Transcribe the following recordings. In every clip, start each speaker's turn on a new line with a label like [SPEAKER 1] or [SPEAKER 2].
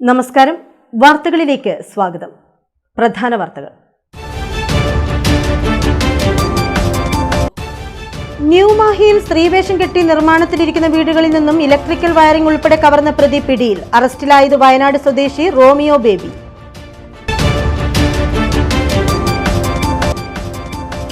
[SPEAKER 1] നമസ്കാരം. വാർത്തകളിലേക്ക് സ്വാഗതം. പ്രധാന വാർത്തകൾ. ന്യൂമാഹിയിൽ സ്ത്രീവേഷം കെട്ടി നിർമ്മാണത്തിലിരിക്കുന്ന വീടുകളിൽ നിന്നും ഇലക്ട്രിക്കൽ വയറിംഗ് ഉൾപ്പെടെ കവർന്ന പ്രതി പിടിയിൽ. അറസ്റ്റിലായത് വയനാട് സ്വദേശി റോമിയോ ബേബി.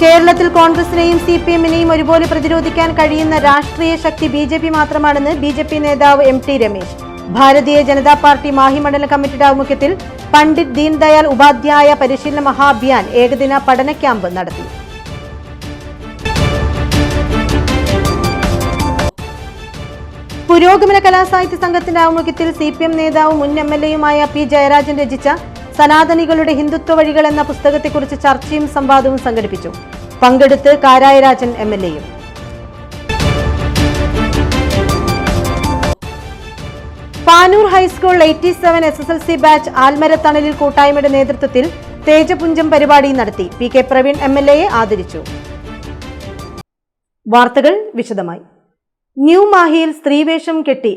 [SPEAKER 1] കേരളത്തിൽ കോൺഗ്രസിനെയും CPM-നെയും ഒരുപോലെ പ്രതിരോധിക്കാൻ കഴിയുന്ന രാഷ്ട്രീയ ശക്തി BJP മാത്രമാണെന്ന് BJP നേതാവ് MT രമേശ്. ഭാരതീയ ജനതാ പാർട്ടി മാഹി മണ്ഡലം കമ്മിറ്റിയുടെ ആഭിമുഖ്യത്തിൽ പണ്ഡിറ്റ് ദീൻദയാൽ ഉപാധ്യായ പരിശീലന മഹാഅഭിയാൻ ഏകദിന പഠന ക്യാമ്പ് നടത്തി. പുരോഗമന കലാസാഹിത്യ സംഘത്തിന്റെ ആഭിമുഖ്യത്തിൽ CPM നേതാവ് മുൻ MLA-യുമായ P. ജയരാജൻ രചിച്ച സനാതനികളുടെ ഹിന്ദുത്വ വഴികൾ എന്ന പുസ്തകത്തെക്കുറിച്ച് ചർച്ചയും സംവാദവും സംഘടിപ്പിച്ചു. പങ്കെടുത്ത് കാരായ രാജൻ MLA-യും. പാനൂർ ഹൈസ്കൂൾ 87 SSLC ബാച്ച് ആൽമരത്തണലിൽ കൂട്ടായ്മയുടെ നേതൃത്വത്തിൽ തേജപുഞ്ചം പരിപാടി നടത്തി. PK പ്രവീൺ MLA-യെ ആദരിച്ചു. വാർത്തകൾ വിശദമായി. ന്യൂമാഹിയിൽ സ്ത്രീവേഷം കെട്ടി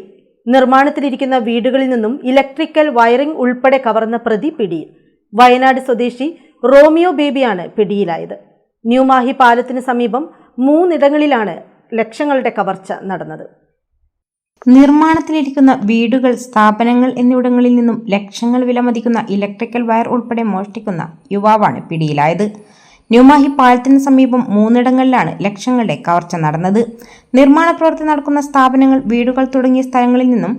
[SPEAKER 1] നിർമ്മാണത്തിലിരിക്കുന്ന വീടുകളിൽ നിന്നും ഇലക്ട്രിക്കൽ വയറിംഗ് ഉൾപ്പെടെ കവർന്ന പ്രതി പിടിയിൽ. വയനാട് സ്വദേശി റോമിയോ ബേബിയാണ് പിടിയിലായത്. ന്യൂമാഹി പാലത്തിന് സമീപം 3 ഇടങ്ങളിലാണ് ലക്ഷങ്ങളുടെ കവർച്ച നടന്നത്.
[SPEAKER 2] നിർമ്മാണത്തിലിരിക്കുന്ന വീടുകൾ, സ്ഥാപനങ്ങൾ എന്നിവിടങ്ങളിൽ നിന്നും ലക്ഷങ്ങൾ വിലമതിക്കുന്ന ഇലക്ട്രിക്കൽ വയർ ഉൾപ്പെടെ മോഷ്ടിക്കുന്ന യുവാവാണ് പിടിയിലായത്. ന്യൂമാഹി പാലത്തിന് സമീപം 3 ഇടങ്ങളിലാണ് ലക്ഷങ്ങളുടെ കവർച്ച നടന്നത്. നിർമ്മാണ പ്രവൃത്തി നടക്കുന്ന സ്ഥാപനങ്ങൾ, വീടുകൾ തുടങ്ങിയ സ്ഥലങ്ങളിൽ നിന്നും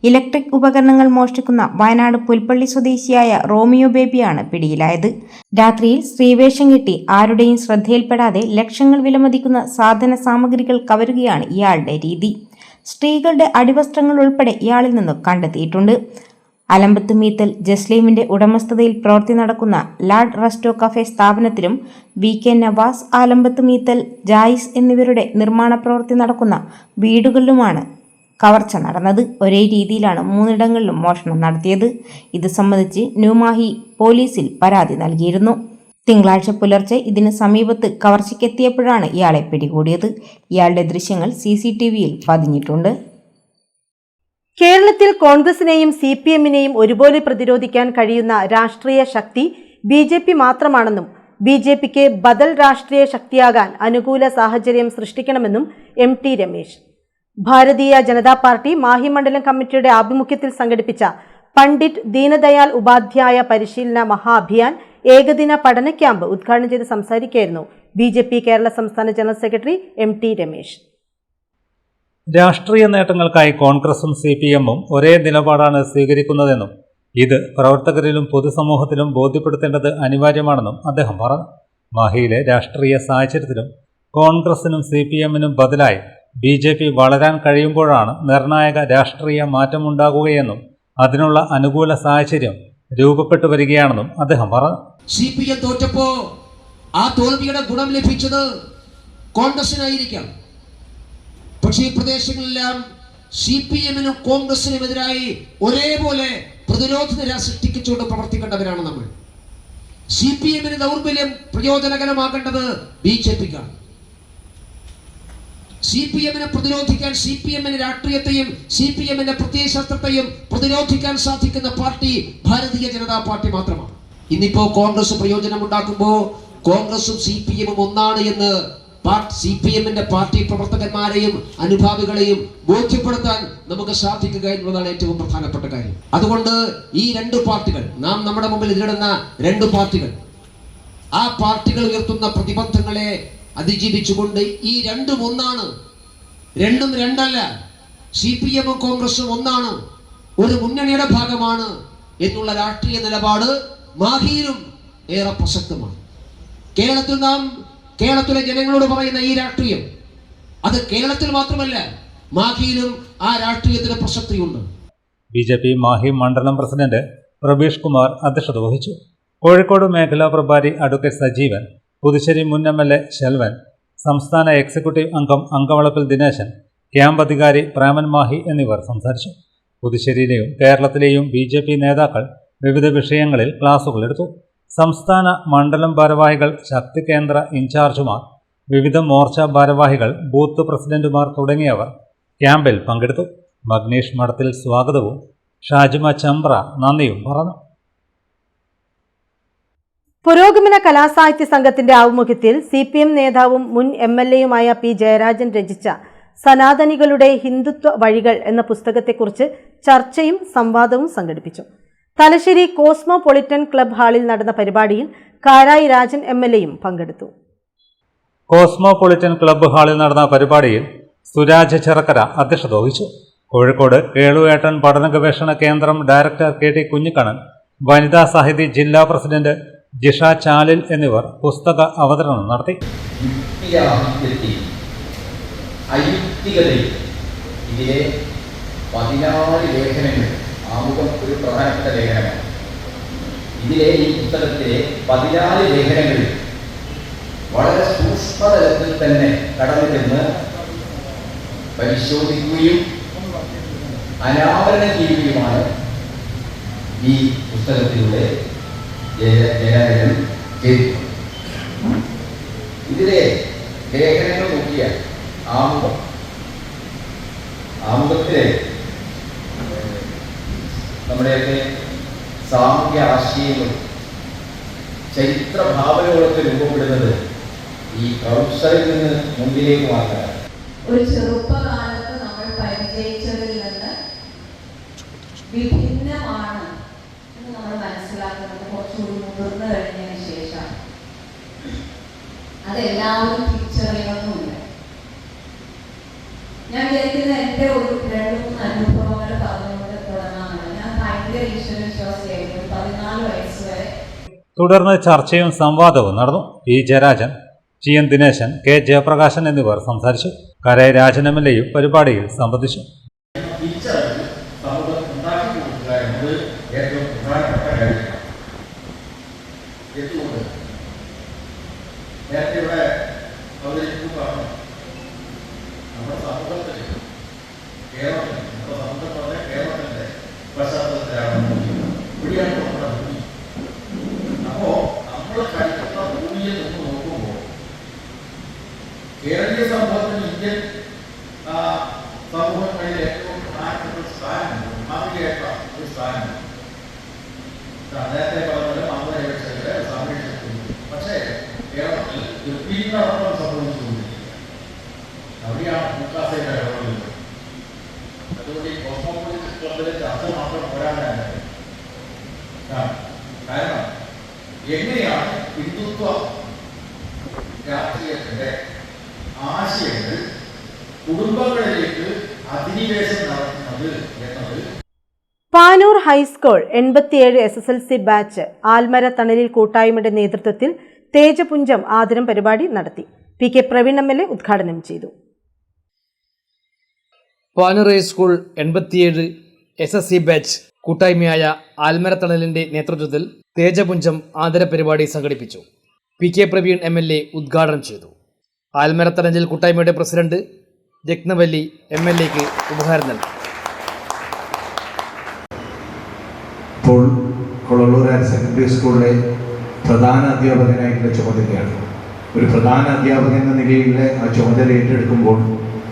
[SPEAKER 2] ഇലക്ട്രിക് ഉപകരണങ്ങൾ മോഷ്ടിക്കുന്ന വയനാട് പുൽപ്പള്ളി സ്വദേശിയായ റോമിയോ ബേബിയാണ് പിടിയിലായത്. രാത്രിയിൽ സ്ത്രീവേഷം കെട്ടി ആരുടെയും ശ്രദ്ധയിൽപ്പെടാതെ ലക്ഷങ്ങൾ വിലമതിക്കുന്ന സാധന സാമഗ്രികൾ കവരുകയാണ് ഇയാളുടെ രീതി. സ്ത്രീകളുടെ അടിവസ്ത്രങ്ങൾ ഉൾപ്പെടെ ഇയാളിൽ നിന്ന് കണ്ടെത്തിയിട്ടുണ്ട്. അലമ്പത്ത് മീത്തൽ ജസ്ലീമിന്റെ ഉടമസ്ഥതയിൽ പ്രവൃത്തി നടക്കുന്ന ലാഡ് റെസ്റ്റോ കഫേ സ്ഥാപനത്തിലും VK നവാസ്, ആലമ്പത്ത് മീത്തൽ, ജായിസ് എന്നിവരുടെ നിർമ്മാണ പ്രവൃത്തി നടക്കുന്ന വീടുകളിലുമാണ് കവർച്ച നടന്നത്. ഒരേ രീതിയിലാണ് 3 ഇടങ്ങളിലും മോഷണം നടത്തിയത്. ഇത് സംബന്ധിച്ച് ന്യൂമാഹി പോലീസിൽ പരാതി നൽകിയിരുന്നു. തിങ്കളാഴ്ച പുലർച്ചെ ഇതിന് സമീപത്ത് കവർച്ചയ്ക്കെത്തിയപ്പോഴാണ് ഇയാളെ പിടികൂടിയത്. ഇയാളുടെ ദൃശ്യങ്ങൾ CCTV-യിൽ പതിഞ്ഞിട്ടുണ്ട്.
[SPEAKER 1] കേരളത്തിൽ കോൺഗ്രസിനെയും CPM-നെയും ഒരുപോലെ പ്രതിരോധിക്കാൻ കഴിയുന്ന രാഷ്ട്രീയ ശക്തി BJP മാത്രമാണെന്നും BJP-ക്ക് ബദൽ രാഷ്ട്രീയ ശക്തിയാകാൻ അനുകൂല സാഹചര്യം സൃഷ്ടിക്കണമെന്നും MT രമേശ്. ഭാരതീയ ജനതാ പാർട്ടി മാഹി മണ്ഡലം കമ്മിറ്റിയുടെ ആഭിമുഖ്യത്തിൽ സംഘടിപ്പിച്ച പണ്ഡിറ്റ് ദീനദയാൽ ഉപാധ്യായ പരിശീലന മഹാഅഭിയാൻ ഏകദിന പഠന ക്യാമ്പ് ഉദ്ഘാടനം ചെയ്ത് സംസാരിക്കുകയായിരുന്നു BJP കേരള സംസ്ഥാന ജനറൽ സെക്രട്ടറി MT രമേശ്.
[SPEAKER 3] രാഷ്ട്രീയ നേട്ടങ്ങൾക്കായി കോൺഗ്രസും CPM-ഉം ഒരേ നിലപാടാണ് സ്വീകരിക്കുന്നതെന്നും ഇത് പ്രവർത്തകരിലും പൊതുസമൂഹത്തിലും ബോധ്യപ്പെടുത്തേണ്ടത് അനിവാര്യമാണെന്നും അദ്ദേഹം പറഞ്ഞു. മാഹിയിലെ രാഷ്ട്രീയ സാഹചര്യത്തിലും കോൺഗ്രസിനും CPM-നും ബദലായി BJP വളരാൻ കഴിയുമ്പോഴാണ് നിർണായക രാഷ്ട്രീയ മാറ്റമുണ്ടാകുകയെന്നും അതിനുള്ള അനുകൂല സാഹചര്യം രൂപപ്പെട്ടു വരികയാണെന്നും അദ്ദേഹം പറഞ്ഞു.
[SPEAKER 4] CPM തോറ്റപ്പോ ആ തോൽവിയുടെ ഗുണം ലഭിച്ചത് കോൺഗ്രസിനായിരിക്കാം. പക്ഷേ ഈ പ്രദേശങ്ങളെല്ലാം CPM-നും കോൺഗ്രസിനും എതിരായി ഒരേപോലെ പ്രതിരോധ നിര സൃഷ്ടിച്ചുകൊണ്ട് പ്രവർത്തിക്കേണ്ടവരാണ് നമ്മൾ. CPM-ന് ദൗർബല്യം പ്രയോജനകരമാകേണ്ടത് BJP-ക്കാണ്. CPM-നെ പ്രതിരോധിക്കാൻ, CPM-ന്റെ രാഷ്ട്രീയത്തെയും CPM-ന്റെ പ്രത്യയശാസ്ത്രത്തെയും പ്രതിരോധിക്കാൻ സാധിക്കുന്ന പാർട്ടി ഭാരതീയ ജനതാ പാർട്ടി മാത്രമാണ്. ഇന്നിപ്പോ കോൺഗ്രസ് പ്രയോജനമുണ്ടാക്കുമ്പോൾ കോൺഗ്രസും CPM-ഉം ഒന്നാണ് എന്ന് CPM-ന്റെ പാർട്ടി പ്രവർത്തകന്മാരെയും അനുഭാവികളെയും ബോധ്യപ്പെടുത്താൻ നമുക്ക് സാധിക്കുക എന്നുള്ളതാണ് ഏറ്റവും പ്രധാനപ്പെട്ട കാര്യം. അതുകൊണ്ട് ഈ 2 പാർട്ടികൾ, നാം നമ്മുടെ മുമ്പിൽ എതിരിടുന്ന 2 പാർട്ടികൾ, ആ പാർട്ടികൾ ഉയർത്തുന്ന പ്രതിബന്ധങ്ങളെ അതിജീവിച്ചുകൊണ്ട് ഈ 2ഉം ഒന്നാണ്, 2ഉം 2അല്ല, CPM-ഉം കോൺഗ്രസും ഒന്നാണ്, ഒരു മുന്നണിയുടെ ഭാഗമാണ് എന്നുള്ള രാഷ്ട്രീയ നിലപാട് മാഹിയിലും ഏറെ പ്രസക്തമാണ്. കേരളത്തിലെ ജനങ്ങളോട് പറയുന്ന ഈ രാഷ്ട്രീയം, അത് കേരളത്തിൽ മാത്രമല്ല, മാഹിയിലും ആ രാഷ്ട്രീയത്തിന് പ്രസക്തിയുണ്ട്.
[SPEAKER 3] BJP മാഹി മണ്ഡലം പ്രസിഡന്റ് പ്രബീഷ് കുമാർ അധ്യക്ഷത വഹിച്ചു. കോഴിക്കോട് മേഖലാ പ്രഭാരി അഡ്വക്കേറ്റ് സജീവൻ, പുതുശ്ശേരി മുൻ MLA ശെൽവൻ, സംസ്ഥാന എക്സിക്യൂട്ടീവ് അംഗം അങ്കവളപ്പിൽ ദിനേശൻ, ക്യാമ്പ് അധികാരി പ്രേമൻ മാഹി എന്നിവർ സംസാരിച്ചു. പുതുശ്ശേരിയിലെയും കേരളത്തിലെയും BJP നേതാക്കൾ വിവിധ വിഷയങ്ങളിൽ ക്ലാസുകളെടുത്തു. സംസ്ഥാന മണ്ഡലം ഭാരവാഹികൾ, ശക്തി കേന്ദ്ര ഇൻചാർജുമാർ, വിവിധ മോർച്ച ഭാരവാഹികൾ, ബൂത്ത് പ്രസിഡന്റുമാർ തുടങ്ങിയവർ ക്യാമ്പിൽ പങ്കെടുത്തു. മഗ്നീഷ് മഠത്തിൽ സ്വാഗതവും ഷാജിമ ചമ്പ്ര നന്ദിയും പറഞ്ഞു.
[SPEAKER 1] പുരോഗമന കലാസാഹിത്യ സംഘത്തിന്റെ ആഭിമുഖ്യത്തിൽ CPM നേതാവും മുൻ MLA-യുമായ P. ജയരാജൻ രചിച്ച സനാതനികളുടെ ഹിന്ദുത്വ വഴികൾ എന്ന പുസ്തകത്തെക്കുറിച്ച് ചർച്ചയും സംവാദവും സംഘടിപ്പിച്ചു. തലശ്ശേരി കോസ്മോപൊളിറ്റൻ ക്ലബ് ഹാളിൽ നടന്ന പരിപാടിയിൽ കാരായി രാജൻ MLA-യും പങ്കെടുത്തു.
[SPEAKER 3] കോസ്മോപൊളിറ്റൻ ക്ലബ്ബ് ഹാളിൽ നടന്ന പരിപാടിയിൽ സുരാജ് ചിറക്കര അധ്യക്ഷത വഹിച്ചു. കോഴിക്കോട് കേളുവേട്ടൻ പഠന ഗവേഷണ കേന്ദ്രം ഡയറക്ടർ KT കുഞ്ഞിക്കണ്ണൻ, വനിതാ സാഹിതി ജില്ലാ പ്രസിഡന്റ് ജിഷ ചാലിൽ എന്നിവർ പുസ്തക അവതരണം നടത്തി.
[SPEAKER 5] ഇതിലെ 14 ലേഖനങ്ങൾ ആമുഖം ഒരു പ്രധാനപ്പെട്ട ലേഖനമാണ്. ഇതിലെ ഈ പുസ്തകത്തിലെ 14 ലേഖനങ്ങളിൽ വളരെ സൂക്ഷ്മതലത്തിൽ തന്നെ കടന്നു ചെന്ന് പരിശോധിക്കുകയും അനാവരണം ചെയ്യുകയുമാണ് ഈ പുസ്തകത്തിലൂടെ ജയരാജൻ ചെയ്തിട്ടുണ്ട്. ഇതിലെ ലേഖനങ്ങൾ നോക്കിയാൽ ആമുഖത്തിലെ നമ്മുടെയൊക്കെ സാമൂഹ്യ ആശയങ്ങളും ചരിത്ര ഭാവനകളൊക്കെ രൂപപ്പെടുന്നത് ഈ കൗൺസിലിൽ നിന്ന് മുമ്പിലേക്ക് മാത്രമാണ്.
[SPEAKER 6] ഒരു ചെറുപ്പകാലത്ത് നമ്മൾ പരിചയിച്ചതിൽ നിന്ന് വിഭിന്നമാണ് എന്ന് നമ്മൾ മനസ്സിലാക്കുന്നത് കുറച്ചുകൂടി മുതിർന്നു കഴിഞ്ഞതിന് ശേഷം. അതെല്ലാവരും തിരിച്ചറിയണമെന്നില്ല. ഞാൻ വിചാരിക്കുന്നത് എൻ്റെ ഒരു 2-3 അനുഭവങ്ങൾ പറഞ്ഞുകൊണ്ട് തുടങ്ങാമെന്ന്. ഞാൻ ഭയങ്കര ഈശ്വരവിശ്വാസിയായിരുന്നു. 14 വയസ്സ് വരെ.
[SPEAKER 3] തുടർന്ന് ചർച്ചയും സംവാദവും നടന്നു. P. Jayarajan, GN Dineshan, K. Jayaprakashan എന്നിവർ സംസാരിച്ചു. കാരായി രാജൻ MLA-യും പരിപാടിയിൽ സംബന്ധിച്ചു.
[SPEAKER 5] നേരത്തെ ഇവിടെ അവതരിപ്പിക്കുമ്പോൾ നമ്മുടെ സമൂഹത്തിൽ കേരളത്തിന്റെ പശ്ചാത്തലത്തിലാണ് ഇവിടെയാണ് നമ്മുടെ ഭൂമി. അപ്പോ നമ്മൾ കഴിക്കുന്ന ഭൂമിയെ നിന്ന് നോക്കുമ്പോൾ കേരളീയ സമൂഹത്തിന് ഇന്ത്യൻ സമൂഹങ്ങളിൽ ഏറ്റവും പ്രധാനപ്പെട്ട ഒരു സ്ഥാനമുണ്ട്, മാതൃകയായിട്ടുള്ള ഒരു സ്ഥാനമുണ്ട്. നേരത്തെ പറഞ്ഞ മാതൃകയെ സംരക്ഷിക്കുന്നു. പക്ഷേ കേരളത്തിൽ വിപരീതം സംഭവിച്ചുകൊണ്ടിരിക്കുക. അവിടെയാണ് മുക്കാസയുടെ ഇടപെടലുകൾ. അതുകൊണ്ട് ഈ കോസ്മോപൊളിറ്റൻ ക്ലബിലെ ചർച്ച മാത്രം പോരാടാനാണ്. കാരണം എങ്ങനെയാണ് ഹിന്ദുത്വ രാഷ്ട്രീയത്തിന്റെ ആശയങ്ങൾ കുടുംബങ്ങളിലേക്ക് അധിനിവേശം നടത്തുന്നത് എന്നത്.
[SPEAKER 1] പാനൂർ ഹൈസ്കൂൾ 87 SSLC ബാച്ച് ആൽമര തണലിൽ കൂട്ടായ്മയുടെ നേതൃത്വത്തിൽ തേജപുഞ്ചം ആദരം പരിപാടി നടത്തി. PK പ്രവീൺ MLA ഉദ്ഘാടനം ചെയ്തു.
[SPEAKER 7] പാനൂർ ഹൈസ്കൂൾ 87 SSC ബാച്ച് കൂട്ടായ്മയായ ആൽമരത്തണലിന്റെ നേതൃത്വത്തിൽ തേജപുഞ്ചം ആദര പരിപാടി സംഘടിപ്പിച്ചു. PK പ്രവീൺ MLA ഉദ്ഘാടനം ചെയ്തു. ആൽമരത്തണലിൽ കൂട്ടായ്മയുടെ പ്രസിഡന്റ് രത്നവല്ലി MLA-ക്ക് ഉപഹാരം നൽകി.
[SPEAKER 8] ഇപ്പോൾ കൊളലൂർ ഹയർ സെക്കൻഡറി സ്കൂളിലെ പ്രധാന അധ്യാപകനായിട്ടുള്ള ചുമതലയാണ്. ഒരു പ്രധാന അധ്യാപകൻ എന്ന നിലയിലുള്ള ആ ചുമതല ഏറ്റെടുക്കുമ്പോൾ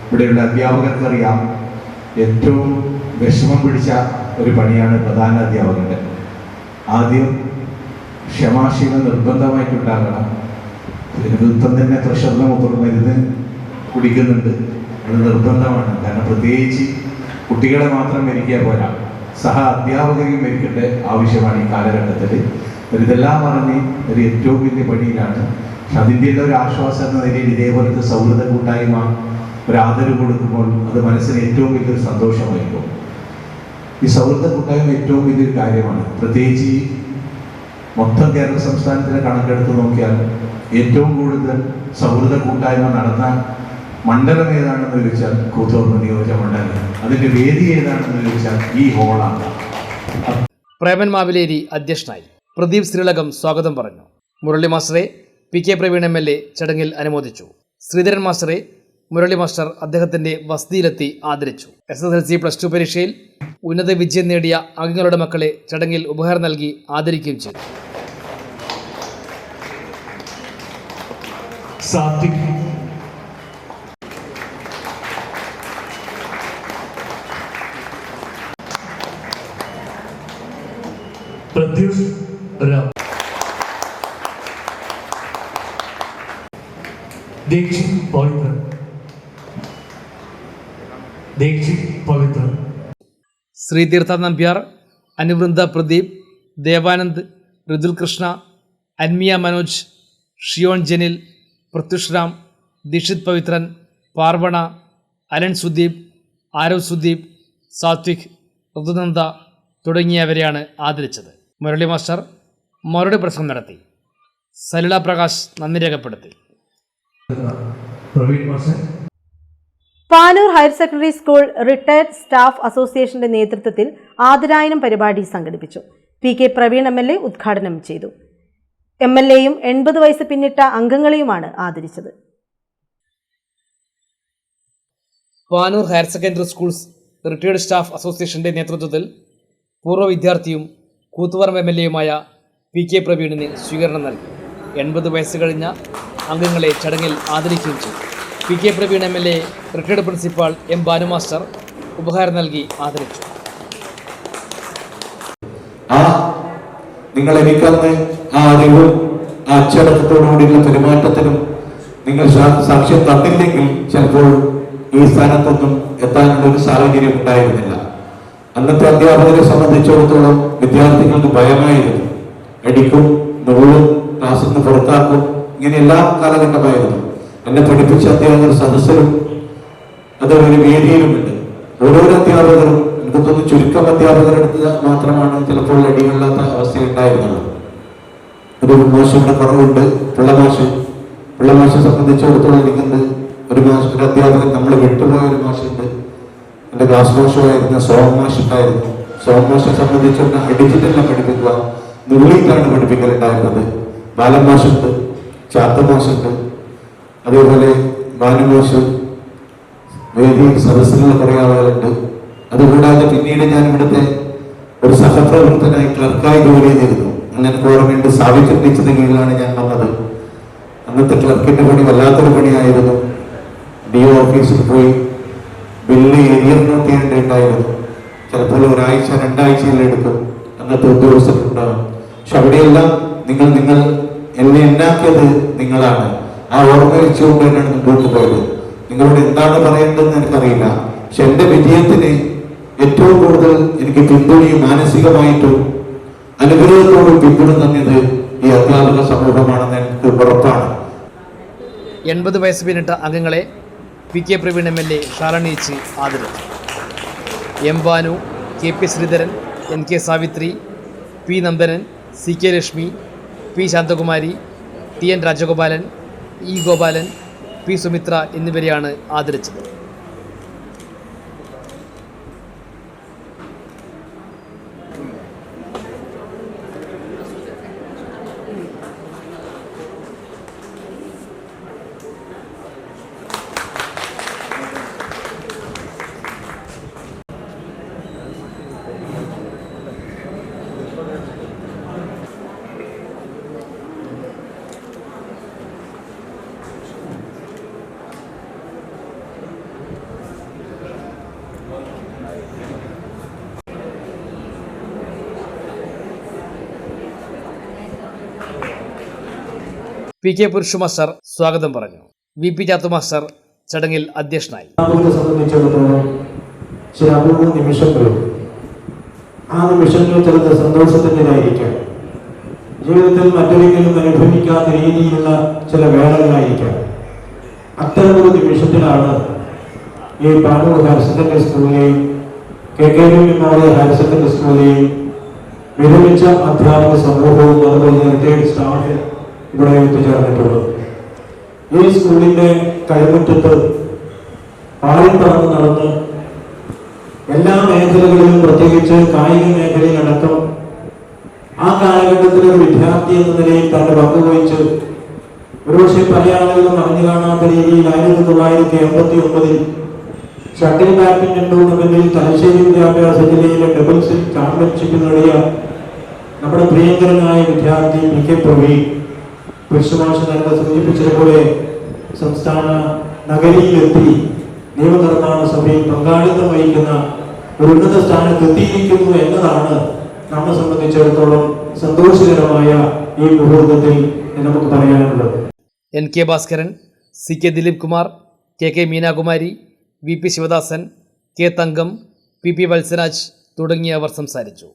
[SPEAKER 8] ഇവിടെയുള്ള അധ്യാപകർക്കറിയാം ഏറ്റവും വിഷമം പിടിച്ച ഒരു പണിയാണ് പ്രധാന അധ്യാപകൻ്റെ. ആദ്യം ക്ഷമാശീലം നിർബന്ധമായിട്ടുണ്ടാകണം. നേതൃത്വം തന്നെ പ്രഷറിന് മുപ്പത് മരുന്ന് കുടിക്കുന്നുണ്ട്, അത് നിർബന്ധമാണ്. കാരണം പ്രത്യേകിച്ച് കുട്ടികളെ മാത്രം മരിക്കുക പോരാ, സഹ അധ്യാപകരെയും മരിക്കേണ്ട ആവശ്യമാണ് ഈ കാലഘട്ടത്തിൽ. ഇതെല്ലാം പറഞ്ഞ് ഒരു ഏറ്റവും വലിയ പണിയിലാണ്. അതിൻ്റെ ഒരു ആശ്വാസം എന്ന നിലയിൽ ഇതേപോലത്തെ സൗഹൃദ കൂട്ടായ്മ ഒരു ആദരവ് കൊടുക്കുമ്പോൾ അത് മനസ്സിന് ഏറ്റവും വലിയൊരു സന്തോഷമായിരിക്കും. ഈ സൗഹൃദ കൂട്ടായ്മ ഏറ്റവും വലിയൊരു കാര്യമാണ്. പ്രത്യേകിച്ച് മൊത്തം കേരള സംസ്ഥാനത്തിലെ കണക്കെടുത്ത് നോക്കിയാൽ ഏറ്റവും കൂടുതൽ സൗഹൃദ കൂട്ടായ്മ നടത്താൻ മണ്ഡലം ഏതാണെന്ന് ചോദിച്ചാൽ കൂത്തുപറമ്പ് നിയോജക മണ്ഡലം. അതിന്റെ വേദി ഏതാണെന്ന് ചോദിച്ചാൽ ഈ ഹോളാണ്.
[SPEAKER 7] പ്രേമൻ മാവിലേരി അധ്യക്ഷനായി. പ്രദീപ് ശ്രീലകം സ്വാഗതം പറഞ്ഞു. മുരളി മാസ്റ്ററെ PK പ്രവീൺ MLA ചടങ്ങിൽ അനുമോദിച്ചു. ശ്രീധരൻ മാസ്റ്ററെ മുരളി മാസ്റ്റർ അദ്ദേഹത്തിന്റെ വസതിയിലെത്തി ആദരിച്ചു. SSLC+2 പരീക്ഷയിൽ ഉന്നത വിജയം നേടിയ അംഗങ്ങളുടെ മക്കളെ ചടങ്ങിൽ ഉപഹാരം നൽകി ആദരിക്കുകയും ചെയ്തു.
[SPEAKER 9] दीक्षित पवित्र
[SPEAKER 7] ശ്രീതീർത്ഥ നമ്പ്യാർ, അനുവൃന്ദ പ്രദീപ്, ദേവാനന്ദ്, ഋതുൽ കൃഷ്ണ, അന്മിയ മനോജ്, ഷിയോൺ ജനിൽ, പ്രത്യുഷ് രാം, ദീക്ഷിത് പവിത്രൻ, പാർവണ, അലൻ സുദീപ്, ആരവ് സുദീപ്, സാത്വിക്, ഋതുനന്ദ തുടങ്ങിയവരെയാണ് ആദരിച്ചത്. മുരളി മാസ്റ്റർ മറുപടി പ്രസംഗം നടത്തി. സലിള പ്രകാശ് നന്ദി രേഖപ്പെടുത്തി.
[SPEAKER 1] Panoor higher secondary school retired staff അസോസിയേഷന്റെ നേതൃത്വത്തിൽ ആദരായനം പരിപാടി സംഘടിപ്പിച്ചു. PK പ്രവീൺ MLA ഉദ്ഘാടനം ചെയ്തു. MLAയും 80 വയസ്സ് പിന്നിട്ട അംഗങ്ങളെയുമാണ് ആദരിച്ചത്.
[SPEAKER 7] Panoor higher secondary schools retired staff അസോസിയേഷന്റെ നേതൃത്വത്തിൽ പൂർവ്വ വിദ്യാർത്ഥിയും കൂത്തുപറമ്പ് MLAയുമായ PK പ്രവീണിന് സ്വീകരണം നൽകി. 80 വയസ്സ് കഴിഞ്ഞ അംഗങ്ങളെ ചടങ്ങിൽ ആദരിക്കുകയും ചെയ്തു. PK Praveen MLA retired principal M Banu master ഉപഹാരം നൽകി ആദരിച്ചു.
[SPEAKER 8] നിങ്ങൾ എനിക്കന്ന് ആ അറിവും ആ അച്ചടക്കത്തോടുകൂടിയുള്ള പെരുമാറ്റത്തിനും നിങ്ങൾ സാക്ഷ്യം തന്നില്ലെങ്കിൽ ചിലപ്പോൾ ഈ സ്ഥാനത്തൊന്നും എത്താനുള്ള ഒരു സാഹചര്യം ഉണ്ടായിരുന്നില്ല. അന്നത്തെ അധ്യാപകരെ സംബന്ധിച്ചിടത്തോളം വിദ്യാർത്ഥികൾക്ക് ഭയമായിരുന്നു. അടിക്കും, നൂലും, ക്ലാസ്സിൽ നിന്ന് പുറത്താക്കും, ഇങ്ങനെ എല്ലാ കാലഘട്ടമായിരുന്നു. എന്നെ പഠിപ്പിച്ച അധ്യാപകർ സദസ്സിലും അത് ഒരു വേദിയിലുമുണ്ട്. ഓരോരോ അധ്യാപകരും എനിക്ക് തോന്നുന്നു ചുരുക്കം അധ്യാപകരെടുത്ത് മാത്രമാണ് ചിലപ്പോൾ അടികളില്ലാത്ത അവസ്ഥയുണ്ടായിരുന്നത്. ഒരു മാഷയുടെ കുറവുണ്ട്. പിള്ളമാഷെ സംബന്ധിച്ചിടത്തോളം എനിക്കുണ്ട് ഒരു അധ്യാപകൻ നമ്മൾ വിട്ടുപോയ ഒരു മാഷുണ്ട്. എൻ്റെ ക്ലാസ് മാഷമായിരുന്ന സോമമാഷ് ഉണ്ടായിരുന്നു. സോമമാഷെ സംബന്ധിച്ചുള്ള അടിച്ചിട്ടല്ല പഠിപ്പിക്കുക, നുള്ളിയിട്ടാണ് പഠിപ്പിക്കലുണ്ടായിരുന്നത്. ബാലമാഷുണ്ട്, ചാത്തമാഷുണ്ട്, അതേപോലെ ബാനുമാഷ്, വേദിയിൽ സദസ്സിലുള്ള കുറേ ആളുകളുണ്ട്. അതുകൂടാതെ പിന്നീട് ഞാൻ ഇവിടുത്തെ ഒരു സഹപ്രവർത്തനായി ക്ലർക്കായി ജോലി ചെയ്തിരുന്നു. അങ്ങനെ ഓർമ്മയുണ്ട്, സാവിത്രി ടീച്ചറിന്റെ കീഴിലാണ് ഞാൻ വന്നത്. അന്നത്തെ ക്ലർക്കിന്റെ പണി വല്ലാത്തൊരു പണിയായിരുന്നു. DO ഓഫീസിൽ പോയി ബില്ല് ഏരിയർ നോട്ട് ചെയ്യേണ്ടതായിരുന്നു. ചിലപ്പോൾ ഒരാഴ്ച 2 ആഴ്ചയിലെടുക്കും അന്നത്തെ ഉദ്യോഗസ്ഥരുണ്ടാകും. പക്ഷെ അവിടെയെല്ലാം നിങ്ങൾ എന്നെ എന്നാക്കിയത് നിങ്ങളാണ്. ആ ഓർമ്മ വെച്ചുകൊണ്ട് തന്നെയാണ് മുമ്പോട്ട് പോയത്. നിങ്ങളോട് എന്താണ് പറയേണ്ടതെന്ന് എനിക്കറിയില്ല. പക്ഷെ എൻ്റെ വിജയത്തിന് ഏറ്റവും കൂടുതൽ എനിക്ക് പിന്തുണയും മാനസികമായിട്ടും അനുഗ്രഹത്തോടും പിന്തുണ തന്നത് ഈ അധ്യാപക സമൂഹമാണെന്ന് എനിക്ക് ഉറപ്പാണ്.
[SPEAKER 7] 80 വയസ്സ് പിന്നിട്ട അംഗങ്ങളെ PK പ്രവീൺ MLA ഷാലണിയിച്ച് ആദരിച്ചു. M Banu, KP Sreedharan, NK Savitri, P Nandanan, CK Lakshmi, P Shanthakumari, TN Rajagopalan, E Gopalan, P Sumitra എന്നിവരെയാണ് ആദരിച്ചത്. PK പുരുഷ മാസ്റ്റർ സ്വാഗതം പറഞ്ഞു. VP ചാത്തു മാസ്റ്റർ ചടങ്ങിൽ അധ്യക്ഷനായി.
[SPEAKER 8] സംബന്ധിച്ചിടത്തോളം ചില അപൂർവ നിമിഷങ്ങളും ആ നിമിഷങ്ങൾ ചിലത് സന്തോഷത്തിൻ്റെതായിരിക്കാം, ജീവിതത്തിൽ മറ്റൊരിക്കലും അനുഭവിക്കാത്ത രീതിയിലുള്ള ചില വേളകളായിരിക്കാം. അത്തരമൊരു നിമിഷത്തിലാണ് ഈ പാനൂർ ഹയർ സെക്കൻഡറി സ്കൂളിലെയും KKV മെമ്മോറിയൽ ഹയർ സെക്കൻഡറി സ്കൂളിലെയും വിരമിച്ച അധ്യാപക സമൂഹവും അതുപോലെ റിട്ടയർഡ് സ്റ്റാഫ് ഇവിടെ എത്തിച്ചേർന്നിട്ടുള്ളത്. ഈ സ്കൂളിന്റെ കൈമുറ്റത്ത് പാളിപ്പറന്ന് നടന്ന് എല്ലാ മേഖലകളിലും, പ്രത്യേകിച്ച് കായിക മേഖലയിലടക്കം ആ കാലഘട്ടത്തിലെ ഒരു വിദ്യാർത്ഥി എന്ന നിലയിൽ തന്റെ പങ്കുവഹിച്ച് ഒരുപക്ഷെ പല ആളുകളും അറിഞ്ഞു കാണാത്ത രീതിയിൽ 1989 ഷട്ടിൽ ബാഡ്മിന്റൺ ടൂർണമെന്റിൽ തലശ്ശേരി വിദ്യാഭ്യാസ ജില്ലയിലെ ഡബിൾസിൽ ചാമ്പ്യൻഷിപ്പ് നേടിയ നമ്മുടെ പ്രിയങ്കരനായ വിദ്യാർത്ഥി PK പ്രവീൺ പുരുഷമാഷ നേരത്തെ സൂചിപ്പിച്ചതുപോലെ സംസ്ഥാന നഗരിയിലെത്തി നിയമനിർമ്മാണ സഭയിൽ പങ്കാളിത്തം വഹിക്കുന്ന ഒരു ഉന്നത സ്ഥാനത്ത് എത്തിയിരിക്കുന്നു എന്നതാണ് നമ്മെ സംബന്ധിച്ചിടത്തോളം സന്തോഷകരമായ ഈ മുഹൂർത്തത്തിൽ നമുക്ക് പറയാനുള്ളത്.
[SPEAKER 7] NK Bhaskaran, CK Dileep Kumar, KK Meenakumari, VP Sivadasan, K തങ്കം, PP വത്സരാജ് തുടങ്ങിയവർ സംസാരിച്ചു.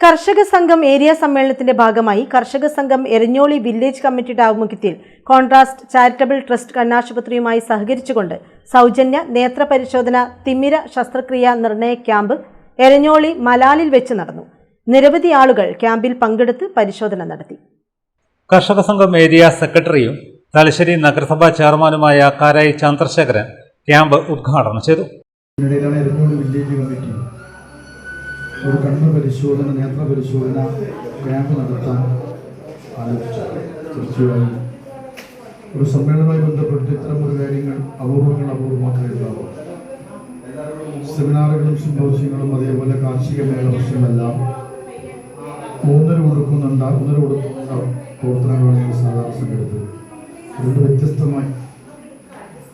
[SPEAKER 1] കർഷക സംഘം ഏരിയ സമ്മേളനത്തിന്റെ ഭാഗമായി കർഷക സംഘം എരഞ്ഞോളി വില്ലേജ് കമ്മിറ്റിയുടെ ആഭിമുഖ്യത്തിൽ കോൺട്രാസ്റ്റ് ചാരിറ്റബിൾ ട്രസ്റ്റ് കണ്ണാശുപത്രിയുമായി സഹകരിച്ചുകൊണ്ട് സൗജന്യ നേത്ര പരിശോധന തിമിര ശസ്ത്രക്രിയ നിർണയ ക്യാമ്പ് എരഞ്ഞോളി മലാലിൽ വെച്ച് നടന്നു. നിരവധി ആളുകൾ ക്യാമ്പിൽ പങ്കെടുത്ത് പരിശോധന നടത്തി.
[SPEAKER 3] കർഷക സംഘം ഏരിയ സെക്രട്ടറിയും തലശ്ശേരി നഗരസഭാ ചെയർമാനുമായ കാരായി ചന്ദ്രശേഖരൻ ക്യാമ്പ് ഉദ്ഘാടനം ചെയ്തു.
[SPEAKER 9] ഒരു കണ്ണ് പരിശോധന, നേത്ര പരിശോധന ക്യാമ്പ് നടത്താൻ ആലോചിച്ചു. തീർച്ചയായും ഒരു സമ്മേളനവുമായി ബന്ധപ്പെട്ട് ഇത്തരം ഒരു കാര്യങ്ങൾ അപൂർവമാത്രമേ ഉണ്ടാവും. സെമിനാറുകളും സിമ്പോസിയങ്ങളും അതേപോലെ കാർഷിക മേഖല പ്രശ്നങ്ങളെല്ലാം ഊന്നൽ കൊടുക്കുന്ന പ്രവർത്തനങ്ങളാണ് ഞങ്ങൾ സാധാരണ സംഘടിപ്പിച്ചത്. അതുകൊണ്ട് വ്യത്യസ്തമായി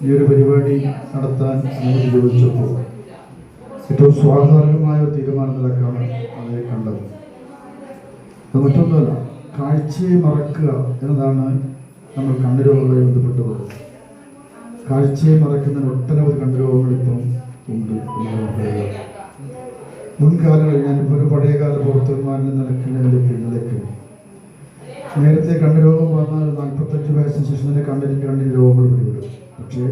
[SPEAKER 9] ഈ ഒരു പരിപാടി നടത്താൻ അനുമതി ചോദിച്ചപ്പോൾ ഏറ്റവും സ്വാഭാവികമായ ഒരു തീരുമാനം നിലക്കാണ് അതിനെ കണ്ടത്. അത് മറ്റൊന്നുമല്ല, കാഴ്ചയെ മറക്കുക എന്നതാണ് നമ്മൾ കണ്ണുരോഗങ്ങളുമായി ബന്ധപ്പെട്ട് പറയുന്നത്. കാഴ്ചയെ മറക്കുന്നതിന് ഒട്ടനവധി കണ്ണുരോഗങ്ങൾ ഇപ്പം ഉണ്ട് എന്നാണ് പറയുക. മുൻകാലങ്ങളിൽ ഞാനിപ്പോൾ ഒരു പഴയകാല പ്രവർത്തകന്മാരിൽ നിലയ്ക്ക് നേരത്തെ കണ്ണുരോഗം പറഞ്ഞാൽ 45 വയസ്സിന് ശേഷം തന്നെ കണ്ണിന് രോഗങ്ങൾ പിടിപെടും. പക്ഷേ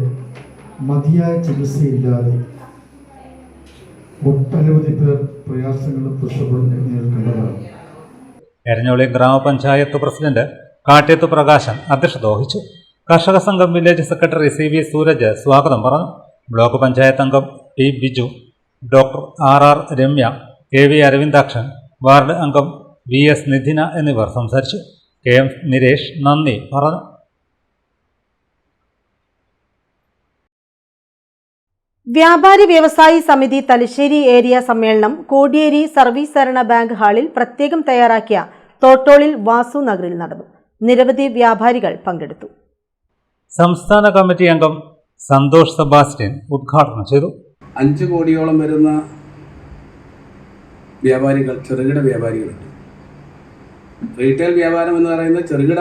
[SPEAKER 9] മതിയായ ചികിത്സയില്ലാതെ ഒട്ടനവധി പേർ പ്രയാസങ്ങളും പ്രശ്നങ്ങളും നേരിടേണ്ടതാണ്.
[SPEAKER 3] എരഞ്ഞോളി ഗ്രാമപഞ്ചായത്ത് പ്രസിഡന്റ് കാട്ട്യത്ത് പ്രകാശൻ അധ്യക്ഷത വഹിച്ചു. കർഷക സംഘം വില്ലേജ് സെക്രട്ടറി CV സൂരജ് സ്വാഗതം പറഞ്ഞു. ബ്ലോക്ക് പഞ്ചായത്ത് അംഗം P Biju, doctor RR Ramya, KV Aravindakshan, ward അംഗം VS നിധിന എന്നിവർ സംസാരിച്ചു. KM നിരേഷ് നന്ദി പറഞ്ഞു.
[SPEAKER 1] വ്യാപാരി വ്യവസായി സമിതി തലശ്ശേരി ഏരിയ സമ്മേളനം കോടിയേരി സർവീസ് സഹകരണ ബാങ്ക് ഹാളിൽ പ്രത്യേകം തയ്യാറാക്കിയ തോട്ടോളിൽ വാസു നഗറിൽ നടന്നു. നിരവധി വ്യാപാരികൾ പങ്കെടുത്തു.
[SPEAKER 3] സംസ്ഥാന കമ്മിറ്റി അംഗം സന്തോഷ് സെബാസ്റ്റ്യൻ ഉദ്ഘാടനം ചെയ്തു.
[SPEAKER 10] 5 കോടിയോളം വരുന്ന വ്യാപാരികൾ, ചെറുകിട വ്യാപാരികളുണ്ട്. റീറ്റെയിൽ വ്യാപാരം എന്ന് പറയുന്നത് ചെറുകിട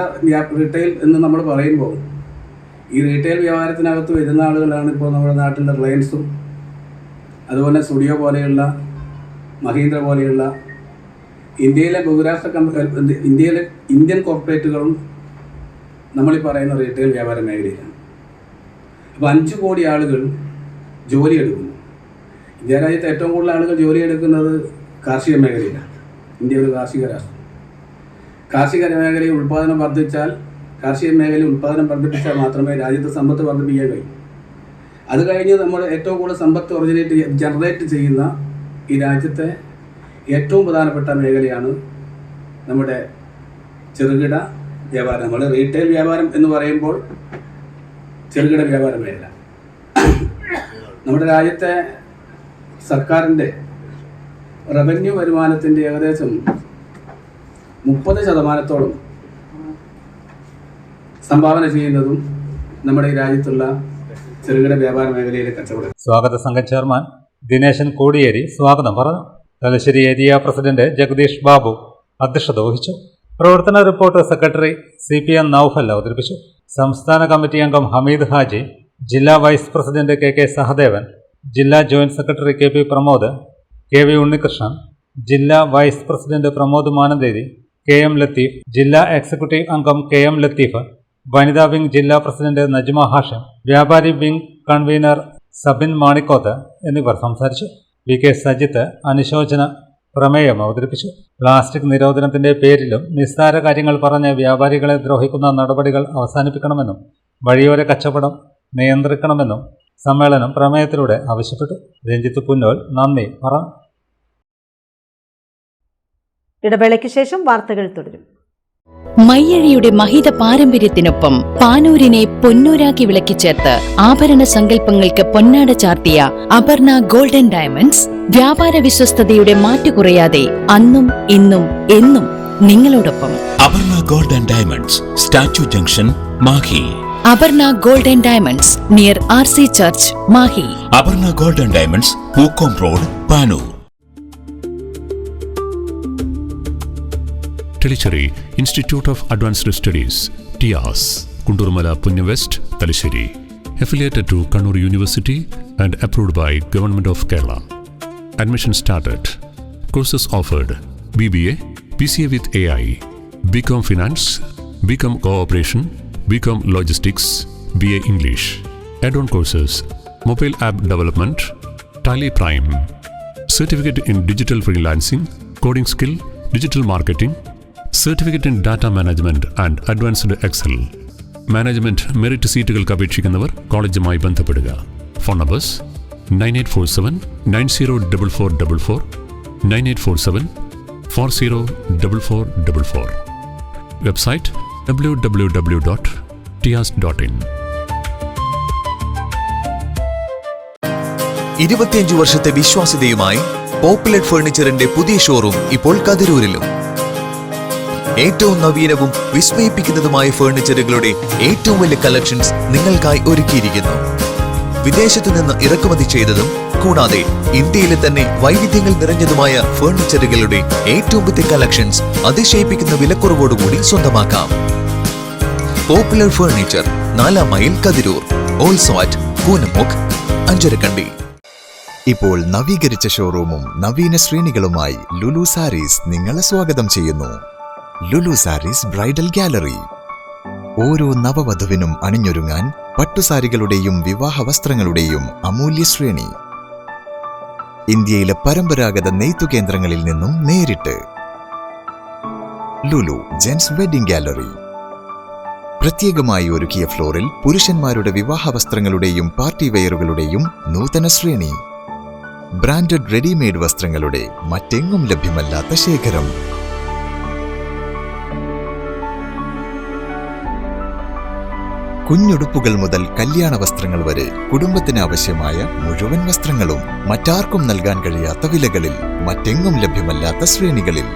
[SPEAKER 10] റീറ്റെയിൽ എന്ന് നമ്മൾ പറയുമ്പോൾ ഈ റീറ്റെയിൽ വ്യാപാരത്തിനകത്ത് വരുന്ന ആളുകളാണ് ഇപ്പോൾ നമ്മുടെ നാട്ടിലെ റിലയൻസും അതുപോലെ സ്റ്റുഡിയോ പോലെയുള്ള, മഹീന്ദ്ര പോലെയുള്ള ഇന്ത്യയിലെ ബഹുരാഷ്ട്ര ഇന്ത്യൻ കോർപ്പറേറ്റുകളും നമ്മളീ പറയുന്ന റീറ്റെയിൽ വ്യാപാര മേഖലയിലാണ്. അപ്പോൾ 5 കോടി ആളുകൾ ജോലിയെടുക്കുന്നു. ഇന്ത്യ രാജ്യത്ത് ഏറ്റവും കൂടുതൽ ആളുകൾ ജോലിയെടുക്കുന്നത് കാർഷിക മേഖലയിലാണ്. ഇന്ത്യ ഒരു കാർഷിക രാഷ്ട്രം. കാർഷിക മേഖലയിൽ ഉൽപ്പാദനം വർദ്ധിച്ചാൽ, കാർഷിക മേഖലയിൽ ഉൽപ്പാദനം വർദ്ധിപ്പിച്ചാൽ മാത്രമേ രാജ്യത്ത് സമ്പത്ത് വർദ്ധിപ്പിക്കാൻ കഴിയൂ. അത് കഴിഞ്ഞ് നമ്മൾ ഏറ്റവും കൂടുതൽ സമ്പത്ത് ജനറേറ്റ് ചെയ്യുന്ന ഈ രാജ്യത്തെ ഏറ്റവും പ്രധാനപ്പെട്ട മേഖലയാണ് നമ്മുടെ ചെറുകിട വ്യാപാരം. നമ്മൾ റീറ്റെയിൽ വ്യാപാരം എന്ന് പറയുമ്പോൾ ചെറുകിട വ്യാപാര മേഖല നമ്മുടെ രാജ്യത്തെ സർക്കാരിൻ്റെ റവന്യൂ വരുമാനത്തിൻ്റെ ഏകദേശം 30% സംഭാവന ചെയ്യുന്നതും നമ്മുടെ ഈ രാജ്യത്തുള്ള ചെറുകിട വ്യാപാര മേഖലയിലെ കച്ചവടം.
[SPEAKER 3] സ്വാഗത സംഘം ചെയർമാൻ ദിനേശൻ കോടിയേരി സ്വാഗതം പറഞ്ഞു. തലശ്ശേരി ഏരിയ പ്രസിഡന്റ് ജഗദീഷ് ബാബു അധ്യക്ഷത വഹിച്ചു. പ്രവർത്തന റിപ്പോർട്ട് സെക്രട്ടറി CPN നൌഫൽ അവതരിപ്പിച്ചു. സംസ്ഥാന കമ്മിറ്റി അംഗം ഹമീദ് ഹാജി, ജില്ലാ വൈസ് പ്രസിഡന്റ് KK സഹദേവൻ, ജില്ലാ joint secretary KP Pramod, KV Unnikrishnan, ജില്ലാ vice president Pramod Manantheri, KM Latheef, ജില്ലാ എക്സിക്യൂട്ടീവ് അംഗം KM ലത്തീഫ്, വനിതാ വിംഗ് ജില്ലാ പ്രസിഡന്റ് നജ്മ ഹാഷിം, വ്യാപാരി വിംഗ് കൺവീനർ സബിൻ മാണിക്കോത്ത് എന്നിവർ സംസാരിച്ചു. VK സജിത്ത് അനുശോചന പ്രമേയം അവതരിപ്പിച്ചു. പ്ലാസ്റ്റിക് നിരോധനത്തിന്റെ പേരിലും നിസ്സാര കാര്യങ്ങൾ പറഞ്ഞ് വ്യാപാരികളെ ദ്രോഹിക്കുന്ന നടപടികൾ അവസാനിപ്പിക്കണമെന്നും വഴിയോര കച്ചവടം നിയന്ത്രിക്കണമെന്നും സമ്മേളനം പ്രമേയത്തിലൂടെ ആവശ്യപ്പെട്ടു. രഞ്ജിത്ത് പുന്നോൽ നന്ദി പറഞ്ഞു.
[SPEAKER 1] ഇടവേളയ്ക്ക് ശേഷം വാർത്തകൾ തുടരും.
[SPEAKER 11] മയ്യഴിയുടെ മഹിത പാരമ്പര്യത്തിനൊപ്പം പാനൂരിനെ പൊന്നൂരാക്കി വിളക്കിച്ചേർത്ത് ആഭരണ സങ്കല്പങ്ങൾക്ക് പൊന്നാട ചാർത്തിയ അപർണ ഗോൾഡൻ ഡയമണ്ട്സ് വ്യാപാര വിശ്വസ്തയുടെ മാറ്റുകുറയാതെ അന്നും ഇന്നും എന്നും നിങ്ങളോടൊപ്പം.
[SPEAKER 12] Aparna golden diamonds, statue junction, Mahe.
[SPEAKER 11] Aparna golden diamonds near RC church, Mahe.
[SPEAKER 12] Aparna golden diamonds, Pookkom road, Panoor. Tellicherry Institute of Advanced Studies, TIAS, Kundurmala Punya West, Tellicherry. Affiliated to Kannur University and approved by Government of Kerala. Admission started. Courses offered: BBA, PCA with AI, BCom Finance, BCom Cooperation, BCom Logistics, BA English. Add-on courses: Mobile App Development, Tally Prime, Certificate in Digital Freelancing, Coding Skill, Digital Marketing, Certificate in Data Management and Advanced Excel. Management merit സീറ്റുകൾക്ക് അപേക്ഷിക്കുന്നവർ കോളേജുമായി ബന്ധപ്പെടുക. Phone numbers 9847-904444, 9847-404444. Website www.tias.in.
[SPEAKER 13] 25 വർഷത്തെ വിശ്വാസ്യതയുമായി popular ഫർണിച്ചറിന്റെ പുതിയ showroom ഇപ്പോൾ കതിരൂരിലും. ഏറ്റവും നവീനവും വിസ്മയിപ്പിക്കുന്നതുമായ ഫർണിച്ചറുകളുടെ ഏറ്റവും വലിയ കളക്ഷൻസ് നിങ്ങൾക്കായി ഒരുക്കിയിരിക്കുന്നു. വിദേശത്തു നിന്ന് ഇറക്കുമതി ചെയ്തതും കൂടാതെ ഇന്ത്യയിലെ തന്നെ വൈവിധ്യങ്ങൾ നിറഞ്ഞതുമായ ഫർണിച്ചറുകളുടെ ഏറ്റവും പുതിയ കളക്ഷൻസ് അതിശയിപ്പിക്കുന്ന വിലക്കുറവോടുകൂടി സ്വന്തമാക്കാം. Popular furniture, 4 mile, Kathiroor. Also at Koonamukku, Ancharakandy. ഇപ്പോൾ നവീകരിച്ച ഷോറൂമും നവീന ശ്രേണികളുമായി ലുലു സാരീസ് നിങ്ങളെ സ്വാഗതം ചെയ്യുന്നു. Lulu Sarees bridal gallery. ഓരോ നവവധുവിനും അണിഞ്ഞൊരുങ്ങാൻ പട്ടുസാരികളുടെയും വിവാഹ വസ്ത്രങ്ങളുടെയും അമൂല്യ ശ്രേണി. ഇന്ത്യയിലെ പരമ്പരാഗത നെയ്ത്തു കേന്ദ്രങ്ങളിൽ നിന്നും നേരിട്ട്. Lulu gents wedding gallery. പ്രത്യേകമായി ഒരുക്കിയ ഫ്ലോറിൽ പുരുഷന്മാരുടെ വിവാഹ വസ്ത്രങ്ങളുടെയും പാർട്ടി വെയറുകളുടെയും നൂതന ശ്രേണി. ബ്രാൻഡഡ് റെഡിമെയ്ഡ് വസ്ത്രങ്ങളുടെ മറ്റെങ്ങും ലഭ്യമല്ലാത്ത ശേഖരം. കുഞ്ഞുടുപ്പുകൾ മുതൽ കല്യാണ വസ്ത്രങ്ങൾ വരെ കുടുംബത്തിന് ആവശ്യമായ മുഴുവൻ വസ്ത്രങ്ങളും മറ്റാർക്കും നൽകാൻ കഴിയാത്ത വിലകളിൽ, മറ്റെങ്ങും ലഭ്യമല്ലാത്ത ശ്രേണികളിൽ.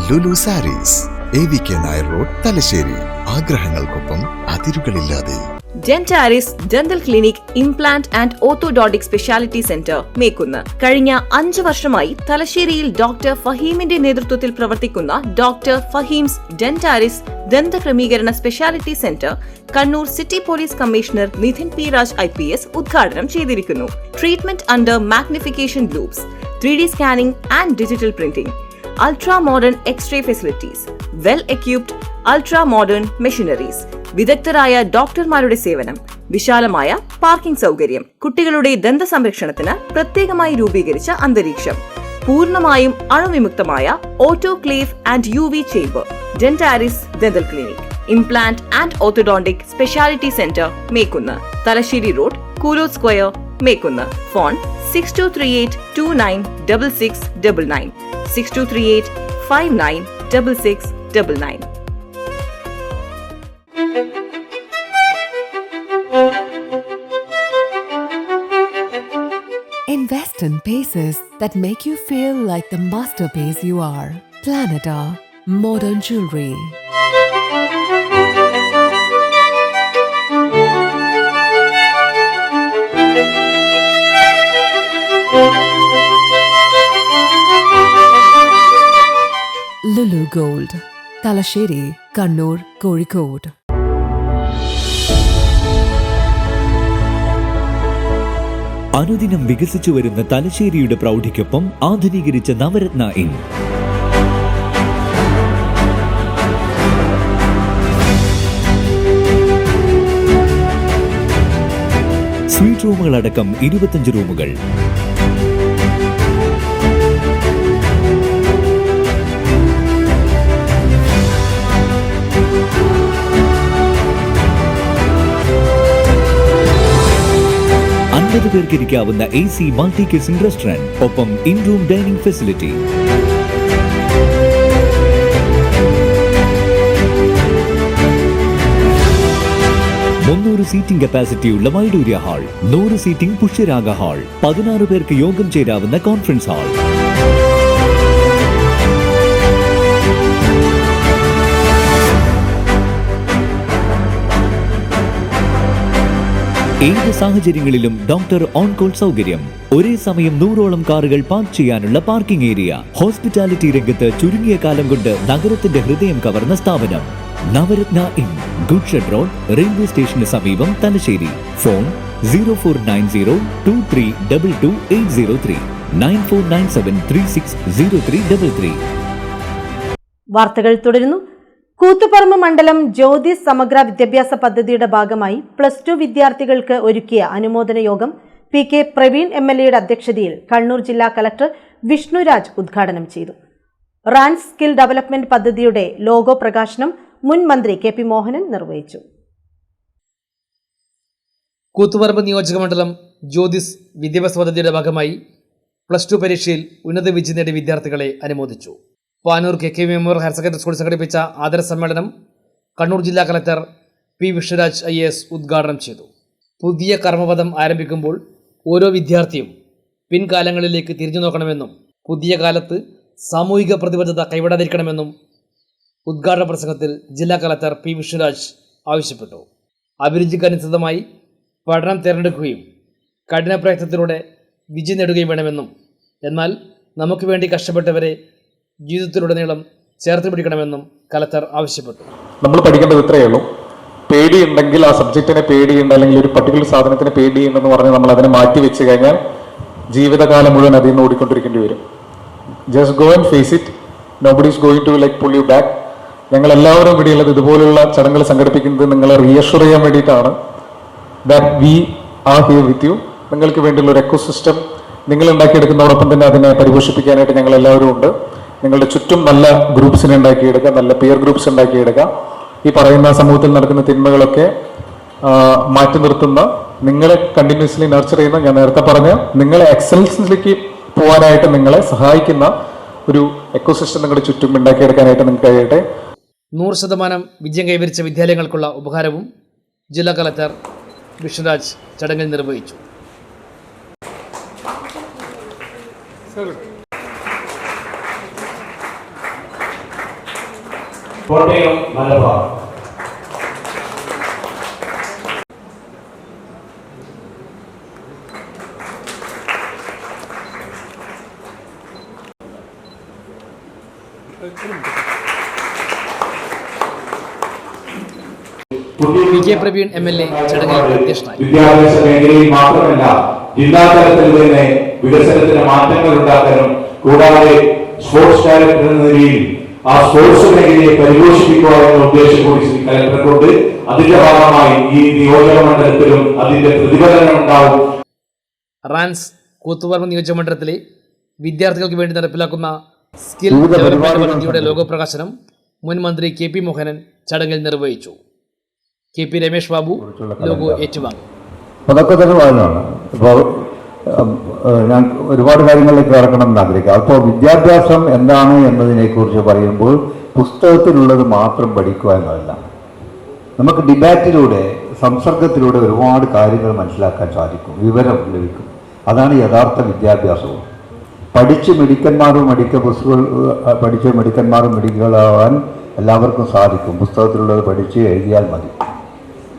[SPEAKER 13] Lulu sarees, AVK Nair road, Thalassery. ആഗ്രഹങ്ങൾക്കൊപ്പം അതിരുകളില്ലാതെ.
[SPEAKER 14] Dentaris dental clinic, implant and orthodontic speciality centre, Mekkunnu. കഴിഞ്ഞ 5 വർഷമായി തലശ്ശേരിയിൽ ഡോക്ടർ ഫഹീമിന്റെ നേതൃത്വത്തിൽ പ്രവർത്തിക്കുന്ന ഡോക്ടർ ഫഹീംസ് ഡെന്റാരിസ് ദന്തക്രമീകരണ speciality centre Kannur city police commissioner Nidhin P Raj IPS ഉദ്ഘാടനം ചെയ്തിരിക്കുന്നു. Treatment under magnification loops, 3D scanning and digital printing, ultra modern X-ray facilities, well equipped ultra modern machineries, വിദഗ്ധരായ ഡോക്ടർമാരുടെ സേവനം, വിശാലമായ പാർക്കിംഗ് സൗകര്യം, കുട്ടികളുടെ ദന്ത സംരക്ഷണത്തിന് പ്രത്യേകമായി രൂപീകരിച്ച അന്തരീക്ഷം, പൂർണ്ണമായും അണുവിമുക്തമായ autoclave and UV chamber. Dentaris dental clinic, implant and orthodontic speciality centre, Mekkunnu. Thalassery road, Koolo square, Mekkunnu. Phone 6238296699, 6238596699.
[SPEAKER 15] Invest in pieces that make you feel like the masterpiece you are. Planeta Modern Jewelry. Lulu Gold, Talasheri, Kannur, Kozhikode.
[SPEAKER 16] അനുദിനം വികസിച്ചു വരുന്ന തലശ്ശേരിയുടെ പ്രൗഢിക്കൊപ്പം ആധുനീകരിച്ച Navaratna inn. Suite റൂമുകളടക്കം 25 റൂമുകൾ. പേർക്ക് ഇരിക്കാവുന്ന AC മൾട്ടി കിച്ചൺ റെസ്റ്റോറന്റ്, ഒപ്പം in room dining facility. Seating കപ്പാസിറ്റിയുള്ള Vaidoorya hall, 100 seating Pushyaraga hall, 16 പേർക്ക് യോഗം ചേരാവുന്ന കോൺഫറൻസ് ഹാൾ. ഏത് സാഹചര്യങ്ങളിലും ഡോക്ടർ ഓൺ കോൾ സൗകര്യം. ഒരേ സമയം 100ഓളം കാറുകൾ പാർക്ക് ചെയ്യാനുള്ള പാർക്കിംഗ് ഏരിയ. ഹോസ്പിറ്റാലിറ്റി രംഗത്ത് ചുരുങ്ങിയ കാലം കൊണ്ട് നഗരത്തിന്റെ ഹൃദയം കവർന്ന സ്ഥാപനം Navaratna inn, good shed road, railway സ്റ്റേഷന് സമീപം, തലശ്ശേരി. ഫോൺ 049023228803 9497360333.
[SPEAKER 1] വാർത്തകൾ തുടരുന്നു. കൂത്തുപറമ്പ് മണ്ഡലം ജ്യോതിസ് സമഗ്ര വിദ്യാഭ്യാസ പദ്ധതിയുടെ ഭാഗമായി +2 വിദ്യാർത്ഥികൾക്ക് ഒരുക്കിയ അനുമോദന യോഗം PK പ്രവീൺ MLAയുടെ അധ്യക്ഷതയിൽ കണ്ണൂർ ജില്ലാ കളക്ടർ വിഷ്ണുരാജ് ഉദ്ഘാടനം ചെയ്തു. റാൻസ് സ്കിൽ ഡെവലപ്മെന്റ് പദ്ധതിയുടെ ലോഗോ പ്രകാശനം മുൻ മന്ത്രി KP മോഹനൻ നിർവഹിച്ചു.
[SPEAKER 7] കൂത്തുപറമ്പ് നിയോജകമണ്ഡലം ജ്യോതിസ് വിദ്യാഭ്യാസ പദ്ധതിയുടെ ഭാഗമായി +2 പരീക്ഷയിൽ ഉന്നത വിജയം നേടിയ വിദ്യാർത്ഥികളെ അനുമോദിച്ചു. Panoor KK memorial higher secondary സ്കൂളിൽ സംഘടിപ്പിച്ച ആദര സമ്മേളനം കണ്ണൂർ ജില്ലാ കളക്ടർ P വിഷ്ണുരാജ് IAS ഉദ്ഘാടനം ചെയ്തു. പുതിയ കർമ്മപദം ആരംഭിക്കുമ്പോൾ ഓരോ വിദ്യാർത്ഥിയും പിൻകാലങ്ങളിലേക്ക് തിരിഞ്ഞു നോക്കണമെന്നും പുതിയ കാലത്ത് സാമൂഹിക പ്രതിബദ്ധത കൈവിടാതിരിക്കണമെന്നും ഉദ്ഘാടന പ്രസംഗത്തിൽ ജില്ലാ കളക്ടർ P വിഷ്ണുരാജ് ആവശ്യപ്പെട്ടു. അഭിരുചിക്കനുസൃതമായി പഠനം തിരഞ്ഞെടുക്കുകയും കഠിന പ്രയത്നത്തിലൂടെ വിജയം നേടുകയും വേണമെന്നും, എന്നാൽ നമുക്ക് വേണ്ടി കഷ്ടപ്പെട്ടവരെ ജീവിതത്തിലുടനീളം ചേർത്ത് പിടിക്കണമെന്നും കളക്ടർ ആവശ്യപ്പെട്ടു.
[SPEAKER 17] നമ്മൾ പഠിക്കേണ്ടത് ഇത്രയേ ഉള്ളൂ. പേടിയുണ്ടെങ്കിൽ ആ സബ്ജക്റ്റിനെ പേടിയുണ്ട്, അല്ലെങ്കിൽ ഒരു പർട്ടിക്കുലർ സാധനത്തിന് പേടിയുണ്ടെന്ന് പറഞ്ഞ് നമ്മൾ അതിനെ മാറ്റി വെച്ച് കഴിഞ്ഞാൽ ജീവിതകാലം മുഴുവൻ അതിൽ നിന്ന് ഓടിക്കൊണ്ടിരിക്കേണ്ടി വരും. Just go and face it. Nobody is going to pull you back. ഞങ്ങൾ എല്ലാവരും ഇവിടെയുള്ളത് ഇതുപോലുള്ള ചടങ്ങുകൾ സംഘടിപ്പിക്കുന്നത് നിങ്ങളെ റീഅഷ്വർ ചെയ്യാൻ വേണ്ടിയിട്ടാണ്. That we are here with you. നിങ്ങൾക്ക് വേണ്ടിയുള്ള ഒരു എക്കോസിസ്റ്റം നിങ്ങൾ ഉണ്ടാക്കിയെടുക്കുന്നതോടൊപ്പം തന്നെ അതിനെ പരിപോഷിപ്പിക്കാനായിട്ട് ഞങ്ങൾ എല്ലാവരും ഉണ്ട്. നിങ്ങളുടെ ചുറ്റും നല്ല ഗ്രൂപ്പ്സിനെ ഉണ്ടാക്കിയെടുക്കുക, നല്ല പിയർ ഗ്രൂപ്പ്സ് ഉണ്ടാക്കിയെടുക്കുക. ഈ പറയുന്ന സമൂഹത്തിൽ നടക്കുന്ന തിന്മകളൊക്കെ മാറ്റി നിർത്തുന്ന, നിങ്ങളെ കണ്ടിന്യൂസ്ലി നർച്ചർ ചെയ്യുന്ന, ഞാൻ നേരത്തെ പറഞ്ഞ നിങ്ങളെ എക്സലൻസിലേക്ക് പോകാനായിട്ട് നിങ്ങളെ സഹായിക്കുന്ന ഒരു എക്കോസിസ്റ്റം നിങ്ങളുടെ ചുറ്റും ഉണ്ടാക്കിയെടുക്കാനായിട്ട് നിങ്ങൾക്ക് കഴിയട്ടെ.
[SPEAKER 7] 100% വിജയം കൈവരിച്ച വിദ്യാലയങ്ങൾക്കുള്ള ഉപഹാരവും ജില്ലാ കളക്ടർ വിഷ്ണുരാജ് ചടങ്ങിൽ നിർവഹിച്ചു.
[SPEAKER 5] കോട്ടയം മലബാർ
[SPEAKER 7] PK പ്രവീൺ MLA ചടങ്ങിൽ അധ്യക്ഷനായി.
[SPEAKER 5] വിദ്യാഭ്യാസ മേഖലയിൽ മാത്രമല്ല ജില്ലാതലത്തിൽ തന്നെ വികസനത്തിന് മാറ്റങ്ങൾ ഉണ്ടാക്കാനും, കൂടാതെ സ്പോർട്സ് ഡയറക്ടർ എന്ന നിലയിൽ ആ സ്പോർട്സ് മേഖലയെ പരിപോഷിപ്പിക്കുക എന്ന ഉദ്ദേശം കൂടി ശ്രീ കലക്ടർ കൊണ്ട് അതിന്റെ ഭാഗമായി ഈ നിയോജക മണ്ഡലത്തിലും അതിന്റെ പ്രതിഫലനം ഉണ്ടാവും.
[SPEAKER 7] റാൻസ് കൂത്തുപറമ്പ് നിയോജകമണ്ഡലത്തിലെ വിദ്യാർത്ഥികൾക്ക് വേണ്ടി നടപ്പിലാക്കുന്ന സ്കിൽ ഡെവലപ്മെന്റ് പദ്ധതിയുടെ ലോഗോ പ്രകാശനം മുൻ മന്ത്രി KP മോഹനൻ ചടങ്ങിൽ നിർവഹിച്ചു. KP രമേഷ് ബാബു ലോഗോ ഏറ്റുവാങ്ങി.
[SPEAKER 18] അതൊക്കെ തന്നെ വായനയാണ്. ഇപ്പോൾ ഞാൻ ഒരുപാട് കാര്യങ്ങളിലേക്ക് കടക്കണം എന്ന് ആഗ്രഹിക്കാം. അപ്പോൾ വിദ്യാഭ്യാസം എന്താണ് എന്നതിനെക്കുറിച്ച് പറയുമ്പോൾ പുസ്തകത്തിലുള്ളത് മാത്രം പഠിക്കുക എന്നതല്ല, നമുക്ക് ഡിബാറ്റിലൂടെ, സംസർഗത്തിലൂടെ ഒരുപാട് കാര്യങ്ങൾ മനസ്സിലാക്കാൻ സാധിക്കും, വിവരം ലഭിക്കും. അതാണ് യഥാർത്ഥ വിദ്യാഭ്യാസവും. പഠിച്ച് മിടുക്കന്മാരും മിടുക്കുകളാവാൻ എല്ലാവർക്കും സാധിക്കും. പുസ്തകത്തിലുള്ളത് പഠിച്ച് എഴുതിയാൽ മതി.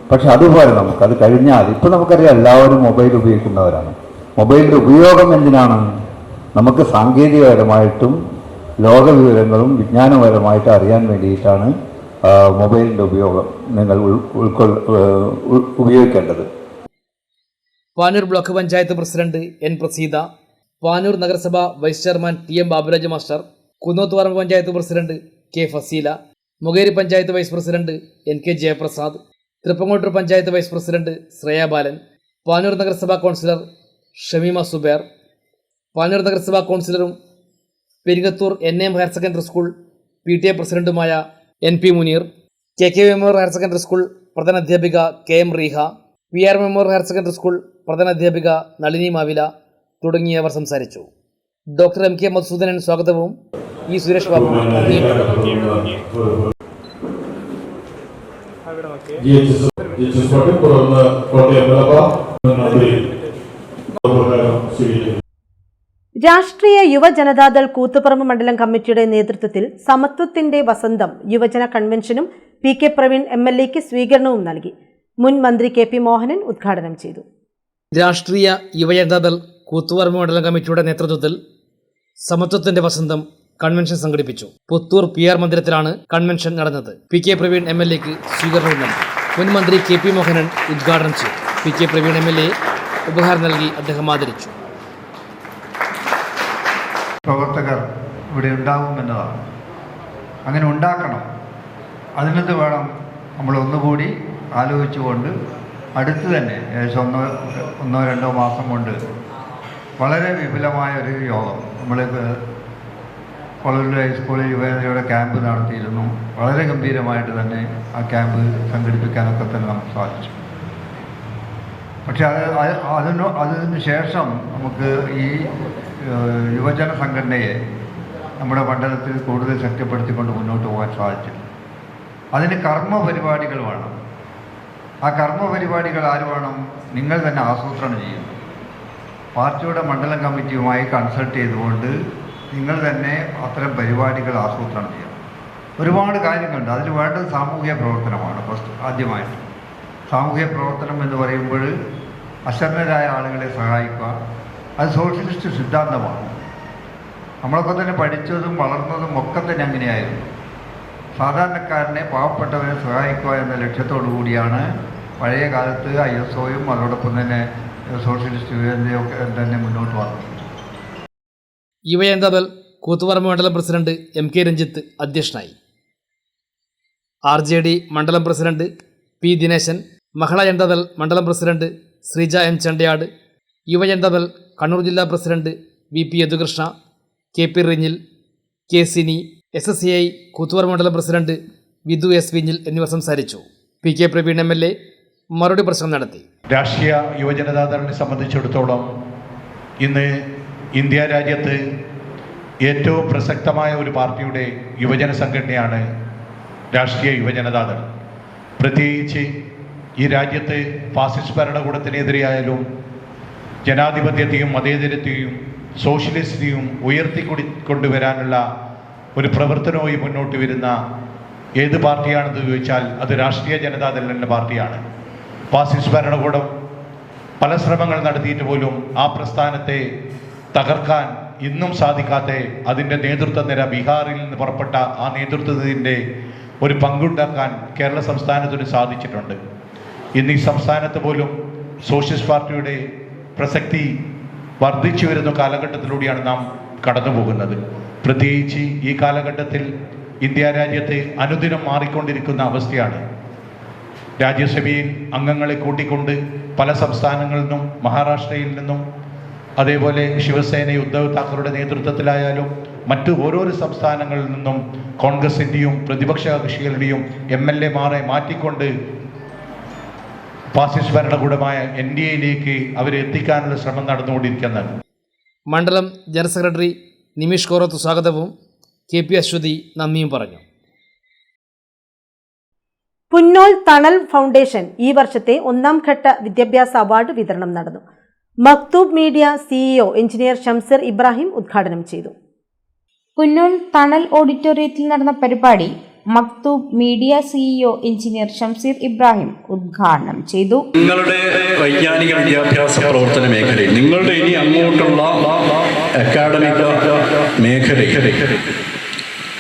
[SPEAKER 18] പക്ഷെ അതുപോലെ നമുക്കത് കഴിഞ്ഞാൽ, ഇപ്പം നമുക്കറിയാം എല്ലാവരും മൊബൈൽ ഉപയോഗിക്കുന്നവരാണ്. മൊബൈലിൻ്റെ ഉപയോഗം എന്തിനാണ്? നമുക്ക് സാങ്കേതികപരമായിട്ടും ലോകവിവരങ്ങളും വിജ്ഞാനപരമായിട്ടും അറിയാൻ വേണ്ടിയിട്ടാണ് മൊബൈലിൻ്റെ ഉപയോഗം നിങ്ങൾ ഉപയോഗിക്കേണ്ടത്.
[SPEAKER 7] Panoor block panchayat president N Praseetha, Panoor നഗരസഭ vice chairman TM Baburaj master, Kunnothuparamba panchayat president K Faseela, Mukeri panchayat vice president NK Jayaprasad, Thrippangottoor panchayat vice president Shreya Balan, Panoor നഗരസഭാ കൗൺസിലർ ഷമീമ സുബേർ, പാനൂർ നഗരസഭാ കൗൺസിലറും Peringathur NM higher secondary school PTA പ്രസിഡന്റുമായ NP Muneer, KK memorial higher secondary school പ്രധാനാധ്യാപിക KM Reeha, PR memorial higher secondary school പ്രധാനാധ്യാപിക നളിനി മാവില തുടങ്ങിയവർ സംസാരിച്ചു. Doctor MK Madhusoodanan സ്വാഗതവും E Suresh Babu
[SPEAKER 1] രാഷ്ട്രീയ യുവജനതാദൾ കൂത്തുപറമ്പ് മണ്ഡലം കമ്മിറ്റിയുടെ നേതൃത്വത്തിൽ സമത്വത്തിന്റെ വസന്തം യുവജന കൺവെൻഷനും PK പ്രവീൺ MLAക്ക് സ്വീകരണവും നൽകി. മുൻ മന്ത്രി കെ പി മോഹനൻ ഉദ്ഘാടനം ചെയ്തു.
[SPEAKER 7] രാഷ്ട്രീയ യുവജനതാദൾ കൂത്തുപറമ്പ് മണ്ഡലം കമ്മിറ്റിയുടെ നേതൃത്വത്തിൽ സമത്വത്തിന്റെ വസന്തം കൺവെൻഷൻ സംഘടിപ്പിച്ചു. പുത്തൂർ PR മന്ദിരത്തിലാണ് കൺവെൻഷൻ നടന്നത്. PK പ്രവീൺ MLAക്ക് സ്വീകരണം നൽകി. മുൻ മന്ത്രി KP മോഹനൻ ഉദ്ഘാടനം ചെയ്തു. PK പ്രവീൺ MLA ഉപഹാരം നൽകി അദ്ദേഹം ആദരിച്ചു.
[SPEAKER 9] പ്രവർത്തകർ ഇവിടെ ഉണ്ടാകുമെന്നതാണ്. അങ്ങനെ ഉണ്ടാക്കണം. അതിനത് വേണം നമ്മൾ ഒന്നുകൂടി ആലോചിച്ചുകൊണ്ട് അടുത്ത് തന്നെ ഏകദേശം ഒന്നോ രണ്ടോ മാസം കൊണ്ട് വളരെ വിപുലമായ ഒരു യോഗം നമ്മൾ കൊളലൂർ ഹൈസ്കൂളിൽ യുവജനതയുടെ ക്യാമ്പ് നടത്തിയിരുന്നു. വളരെ ഗംഭീരമായിട്ട് തന്നെ ആ ക്യാമ്പ് സംഘടിപ്പിക്കാനൊക്കെ തന്നെ നമുക്ക് സാധിച്ചു. പക്ഷെ അതിന് ശേഷം നമുക്ക് ഈ യുവജന സംഘടനയെ നമ്മുടെ മണ്ഡലത്തിൽ കൂടുതൽ ശക്തിപ്പെടുത്തിക്കൊണ്ട് മുന്നോട്ട് പോകാൻ സാധിച്ചില്ല. അതിന് കർമ്മ പരിപാടികൾ വേണം. ആ കർമ്മ പരിപാടികൾ ആര് വേണം? നിങ്ങൾ തന്നെ ആസൂത്രണം ചെയ്യുന്നു. പാർട്ടിയുടെ മണ്ഡലം കമ്മിറ്റിയുമായി കൺസൾട്ട് ചെയ്തുകൊണ്ട് നിങ്ങൾ തന്നെ അത്തരം പരിപാടികൾ ആസൂത്രണം ചെയ്യണം. ഒരുപാട് കാര്യങ്ങളുണ്ട്. അതിൽ വേണ്ടത് സാമൂഹിക പ്രവർത്തനമാണ്. ആദ്യമായിട്ട് സാമൂഹിക പ്രവർത്തനം എന്ന് പറയുമ്പോൾ അശരണരായ ആളുകളെ സഹായിക്കുക, അത് സോഷ്യലിസ്റ്റ് സിദ്ധാന്തമാണ്. നമ്മളൊക്കെ തന്നെ പഠിച്ചതും വളർന്നതും ഒക്കെ തന്നെ അങ്ങനെയായിരുന്നു. സാധാരണക്കാരനെ, പാവപ്പെട്ടവരെ സഹായിക്കുക എന്ന ലക്ഷ്യത്തോടു കൂടിയാണ് പഴയ കാലത്ത് ISOയും അതോടൊപ്പം തന്നെ സോഷ്യലിസ്റ്റ് യുവജനതയൊക്കെ തന്നെ മുന്നോട്ട് വന്നത്.
[SPEAKER 7] യുവജനതാദൾ കൂത്തുപറമ്പ് മണ്ഡലം പ്രസിഡന്റ് MK രഞ്ജിത്ത് അധ്യക്ഷനായി. RJD മണ്ഡലം president P Dineshan, Mahila Janata Dal president Sreeja M Chandayad, Yuvajanathadal Kannur ജില്ലാ president VP Yadukrishna, KP Rinjil, K Sini, SSCI Koothuparamba മണ്ഡലം പ്രസിഡന്റ് വിധു S വിഞ്ഞിൽ എന്നിവർ സംസാരിച്ചു. PK പ്രവീൺ MLA മറുപടി പ്രസംഗം നടത്തി.
[SPEAKER 8] രാഷ്ട്രീയ യുവജനതാദളിനെ സംബന്ധിച്ചിടത്തോളം ഇന്ന് ഇന്ത്യ രാജ്യത്ത് ഏറ്റവും പ്രസക്തമായ ഒരു പാർട്ടിയുടെ യുവജന സംഘടനയാണ് രാഷ്ട്രീയ യുവജനതാദൾ. പ്രത്യേകിച്ച് ഈ രാജ്യത്ത് ഫാസിസ്റ്റ് ഭരണകൂടത്തിനെതിരെയായാലും ജനാധിപത്യത്തെയും മതേതരത്തെയും സോഷ്യലിസ്റ്റിനെയും ഉയർത്തിക്കൊണ്ടുവരാനുള്ള ഒരു പ്രവർത്തനവുമായി മുന്നോട്ട് വരുന്ന ഏത് പാർട്ടിയാണെന്ന് ചോദിച്ചാൽ അത് രാഷ്ട്രീയ ജനതാദളിൻ്റെ പാർട്ടിയാണ്. ഫാസിസ്റ്റ് ഭരണകൂടം പല ശ്രമങ്ങൾ നടത്തിയിട്ട് പോലും ആ പ്രസ്ഥാനത്തെ തകർക്കാൻ ഇന്നും സാധിക്കാത്ത അതിൻ്റെ നേതൃത്വ നിര ബീഹാറിൽ നിന്ന് പുറപ്പെട്ട ആ നേതൃത്വത്തിൻ്റെ ഒരു പങ്കുണ്ടാക്കാൻ കേരള സംസ്ഥാനത്തിന് സാധിച്ചിട്ടുണ്ട്. ഇന്ന് ഈ സംസ്ഥാനത്ത് പോലും സോഷ്യലിസ്റ്റ് പാർട്ടിയുടെ പ്രസക്തി വർദ്ധിച്ചു വരുന്ന കാലഘട്ടത്തിലൂടെയാണ് നാം കടന്നു പോകുന്നത്. പ്രത്യേകിച്ച് ഈ കാലഘട്ടത്തിൽ ഇന്ത്യ രാജ്യത്ത് അനുദിനം മാറിക്കൊണ്ടിരിക്കുന്ന അവസ്ഥയാണ്. രാജ്യസഭയിൽ അംഗങ്ങളെ കൂട്ടിക്കൊണ്ട് പല സംസ്ഥാനങ്ങളിൽ നിന്നും മഹാരാഷ്ട്രയിൽ നിന്നും അതേപോലെ ശിവസേന ഉദ്ധവ് താക്കറുടെ നേതൃത്വത്തിലായാലും മറ്റ് ഓരോരോ സംസ്ഥാനങ്ങളിൽ നിന്നും കോൺഗ്രസിൻ്റെയും പ്രതിപക്ഷ കക്ഷികളുടെയും MLAമാരെ മാറ്റിക്കൊണ്ട് ഫാസിസ്റ്റ് ഭരണകൂടമായ NDAയിലേക്ക് അവരെ എത്തിക്കാനുള്ള ശ്രമം നടന്നുകൊണ്ടിരിക്കുന്നത്.
[SPEAKER 7] മണ്ഡലം ജനറൽ സെക്രട്ടറി നിമിഷ് കോറത്ത് സ്വാഗതവും KP അശ്വതി നന്ദിയും പറഞ്ഞു.
[SPEAKER 1] പുന്നോൽ തണൽ ഫൗണ്ടേഷൻ ഈ വർഷത്തെ 1ാം ഘട്ട വിദ്യാഭ്യാസ അവാർഡ് വിതരണം നടന്നു. Maktoob media CEO engineer Shamseer Ibrahim ഉദ്ഘാടനം ചെയ്തു.
[SPEAKER 2] പുന്നോൽ തണൽ ഓഡിറ്റോറിയത്തിൽ നടന്ന പരിപാടി Maktoob media CEO engineer Shamseer Ibrahim ഉദ്ഘാടനം ചെയ്തു.
[SPEAKER 19] നിങ്ങളുടെ വൈജ്ഞാനിക വിദ്യാഭ്യാസ പ്രവർത്തന മേഖലയിൽ, നിങ്ങളുടെ ഇനി അങ്ങോട്ടുള്ള അക്കാഡമിക മേഖലയിൽ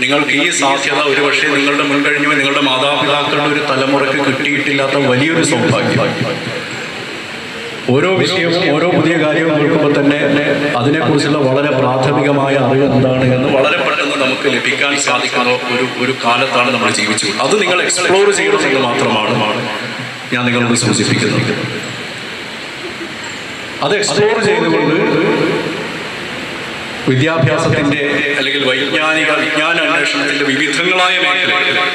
[SPEAKER 19] നിങ്ങൾക്ക് ഈ സാധ്യത ഒരുപക്ഷെ നിങ്ങളുടെ മുൻകഴിഞ്ഞ നിങ്ങളുടെ മാതാപിതാക്കളുടെ ഒരു തലമുറയ്ക്ക് കിട്ടിയിട്ടില്ലാത്ത വലിയൊരു സൗഭാഗ്യം. ഓരോ വിഷയവും ഓരോ പുതിയ കാര്യവും കേൾക്കുമ്പോൾ തന്നെ അതിനെക്കുറിച്ചുള്ള വളരെ പ്രാഥമികമായ അറിവ് എന്താണ് എന്ന് വളരെ പെട്ടെന്ന് നമുക്ക് ലഭിക്കാൻ സാധിക്കുന്ന ഒരു കാലത്താണ് നമ്മൾ ജീവിച്ചത്. അത് നിങ്ങൾ എക്സ്പ്ലോർ ചെയ്യണമെന്ന് മാത്രമാണ് ഞാൻ നിങ്ങളോട് സൂചിപ്പിക്കുന്നത്. അത് എക്സ്പ്ലോർ ചെയ്തുകൊണ്ട് വിദ്യാഭ്യാസത്തിൻ്റെ അല്ലെങ്കിൽ വിജ്ഞാന അന്വേഷണത്തിൻ്റെ വിവിധങ്ങളായ മേഖലകൾ,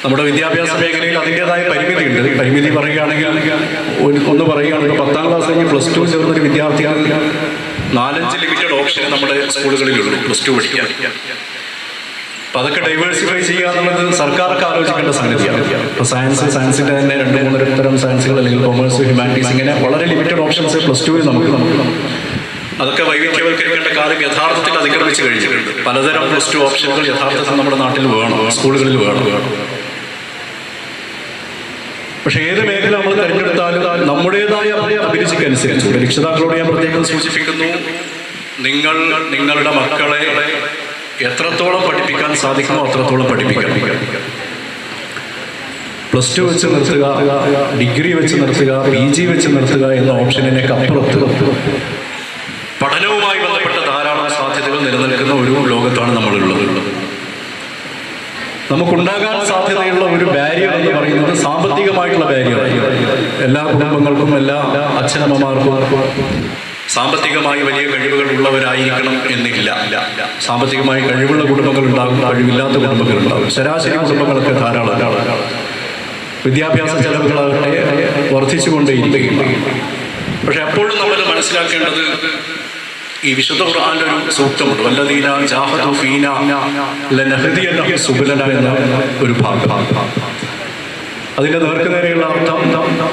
[SPEAKER 19] നമ്മുടെ വിദ്യാഭ്യാസ മേഖലയിൽ അതിൻ്റെതായ പരിമിതിയുണ്ട്. പരിമിതി പറയുകയാണെങ്കിൽ ഒന്ന് പറയുകയാണെങ്കിൽ 10ാം ക്ലാസ് കഴിഞ്ഞ് +2 ചേർന്നൊരു വിദ്യാർത്ഥികൾക്ക് 4-5 ലിമിറ്റഡ് ഓപ്ഷന് നമ്മുടെ സ്കൂളുകളിലുള്ളൂ +2 പഠിക്കാൻ. അപ്പോൾ അതൊക്കെ ഡൈവേഴ്സിഫൈ ചെയ്യുക എന്നുള്ളത് സർക്കാർക്ക് ആലോചിക്കേണ്ട സംഗതിയാണ്. ഇപ്പോൾ സയൻസിൻ്റെ തന്നെ 2-3 തരം സയൻസുകൾ അല്ലെങ്കിൽ കൊമേഴ്സ്, ഹ്യൂമാനിറ്റീസ്, ഇങ്ങനെ വളരെ ലിമിറ്റഡ് ഓപ്ഷൻസ് +2 നമുക്ക് അതൊക്കെ വൈവിധ്യവൽക്കരിക്കേണ്ട കാലം യഥാർത്ഥത്തിൽ അതിക്രമിച്ച് കഴിഞ്ഞിട്ടുണ്ട്. പലതരം +2 ഓപ്ഷനുകൾ യഥാർത്ഥത്തിൽ നമ്മുടെ നാട്ടിൽ വേണം, സ്കൂളുകളിൽ വേണം. പക്ഷെ ഏത് മേഖല നമ്മൾ തിരഞ്ഞെടുത്താലും നമ്മുടേതായ അഭിരുചിക്കനുസരിച്ച് രക്ഷിതാക്കളോട് ഞാൻ പ്രത്യേകം സൂചിപ്പിക്കുന്നു, നിങ്ങളുടെ മക്കളെ എത്രത്തോളം പഠിപ്പിക്കാൻ സാധിക്കുമോ അത്രത്തോളം പഠിപ്പിക്കണം. +2 വെച്ച് നിർത്തുക, ഡിഗ്രി വെച്ച് നിർത്തുക, PG വെച്ച് നിർത്തുക എന്ന ഓപ്ഷനിലേക്ക് അപ്പുറത്ത് പഠനവുമായി ബന്ധപ്പെട്ട ധാരാളം സാധ്യതകൾ നിലനിൽക്കുന്ന ഒരു ലോകത്താണ് നമ്മളുള്ളത്. നമുക്കുണ്ടാകാൻ സാധ്യതയുള്ള ഒരു ബാരിയർ എന്ന് പറയുന്നത് സാമ്പത്തികമായിട്ടുള്ള ബാരിയർ. എല്ലാ കുടുംബങ്ങൾക്കും എല്ലാ അച്ഛനമ്മമാർക്കും സാമ്പത്തികമായി വലിയ കഴിവുകൾ ഉള്ളവരായിരിക്കണം എന്നില്ല. സാമ്പത്തികമായി കഴിവുള്ള കുടുംബങ്ങൾ ഉണ്ടാകും, കഴിവില്ലാത്ത കുടുംബങ്ങൾ ഉണ്ടാകും. ശരാശരി കുടുംബങ്ങളൊക്കെ ധാരാളം. വിദ്യാഭ്യാസ ചെലവുകളാകട്ടെ വർദ്ധിച്ചുകൊണ്ടേയിരിക്കും. പക്ഷെ അപ്പോഴും നമ്മൾ മനസ്സിലാക്കേണ്ടത് ഈ വിശുദ്ധ ഖുർആനിലെ ഒരു സൂക്തമുണ്ട്, വല്ലദീന ജാഹദു ഫീനാ ലനഹ്ദിയന്നഹും സുബുലനാ എന്ന ഒരു ഭാഗം. അതിന്റെ നേർക്കുനേരെയുള്ള അർത്ഥം,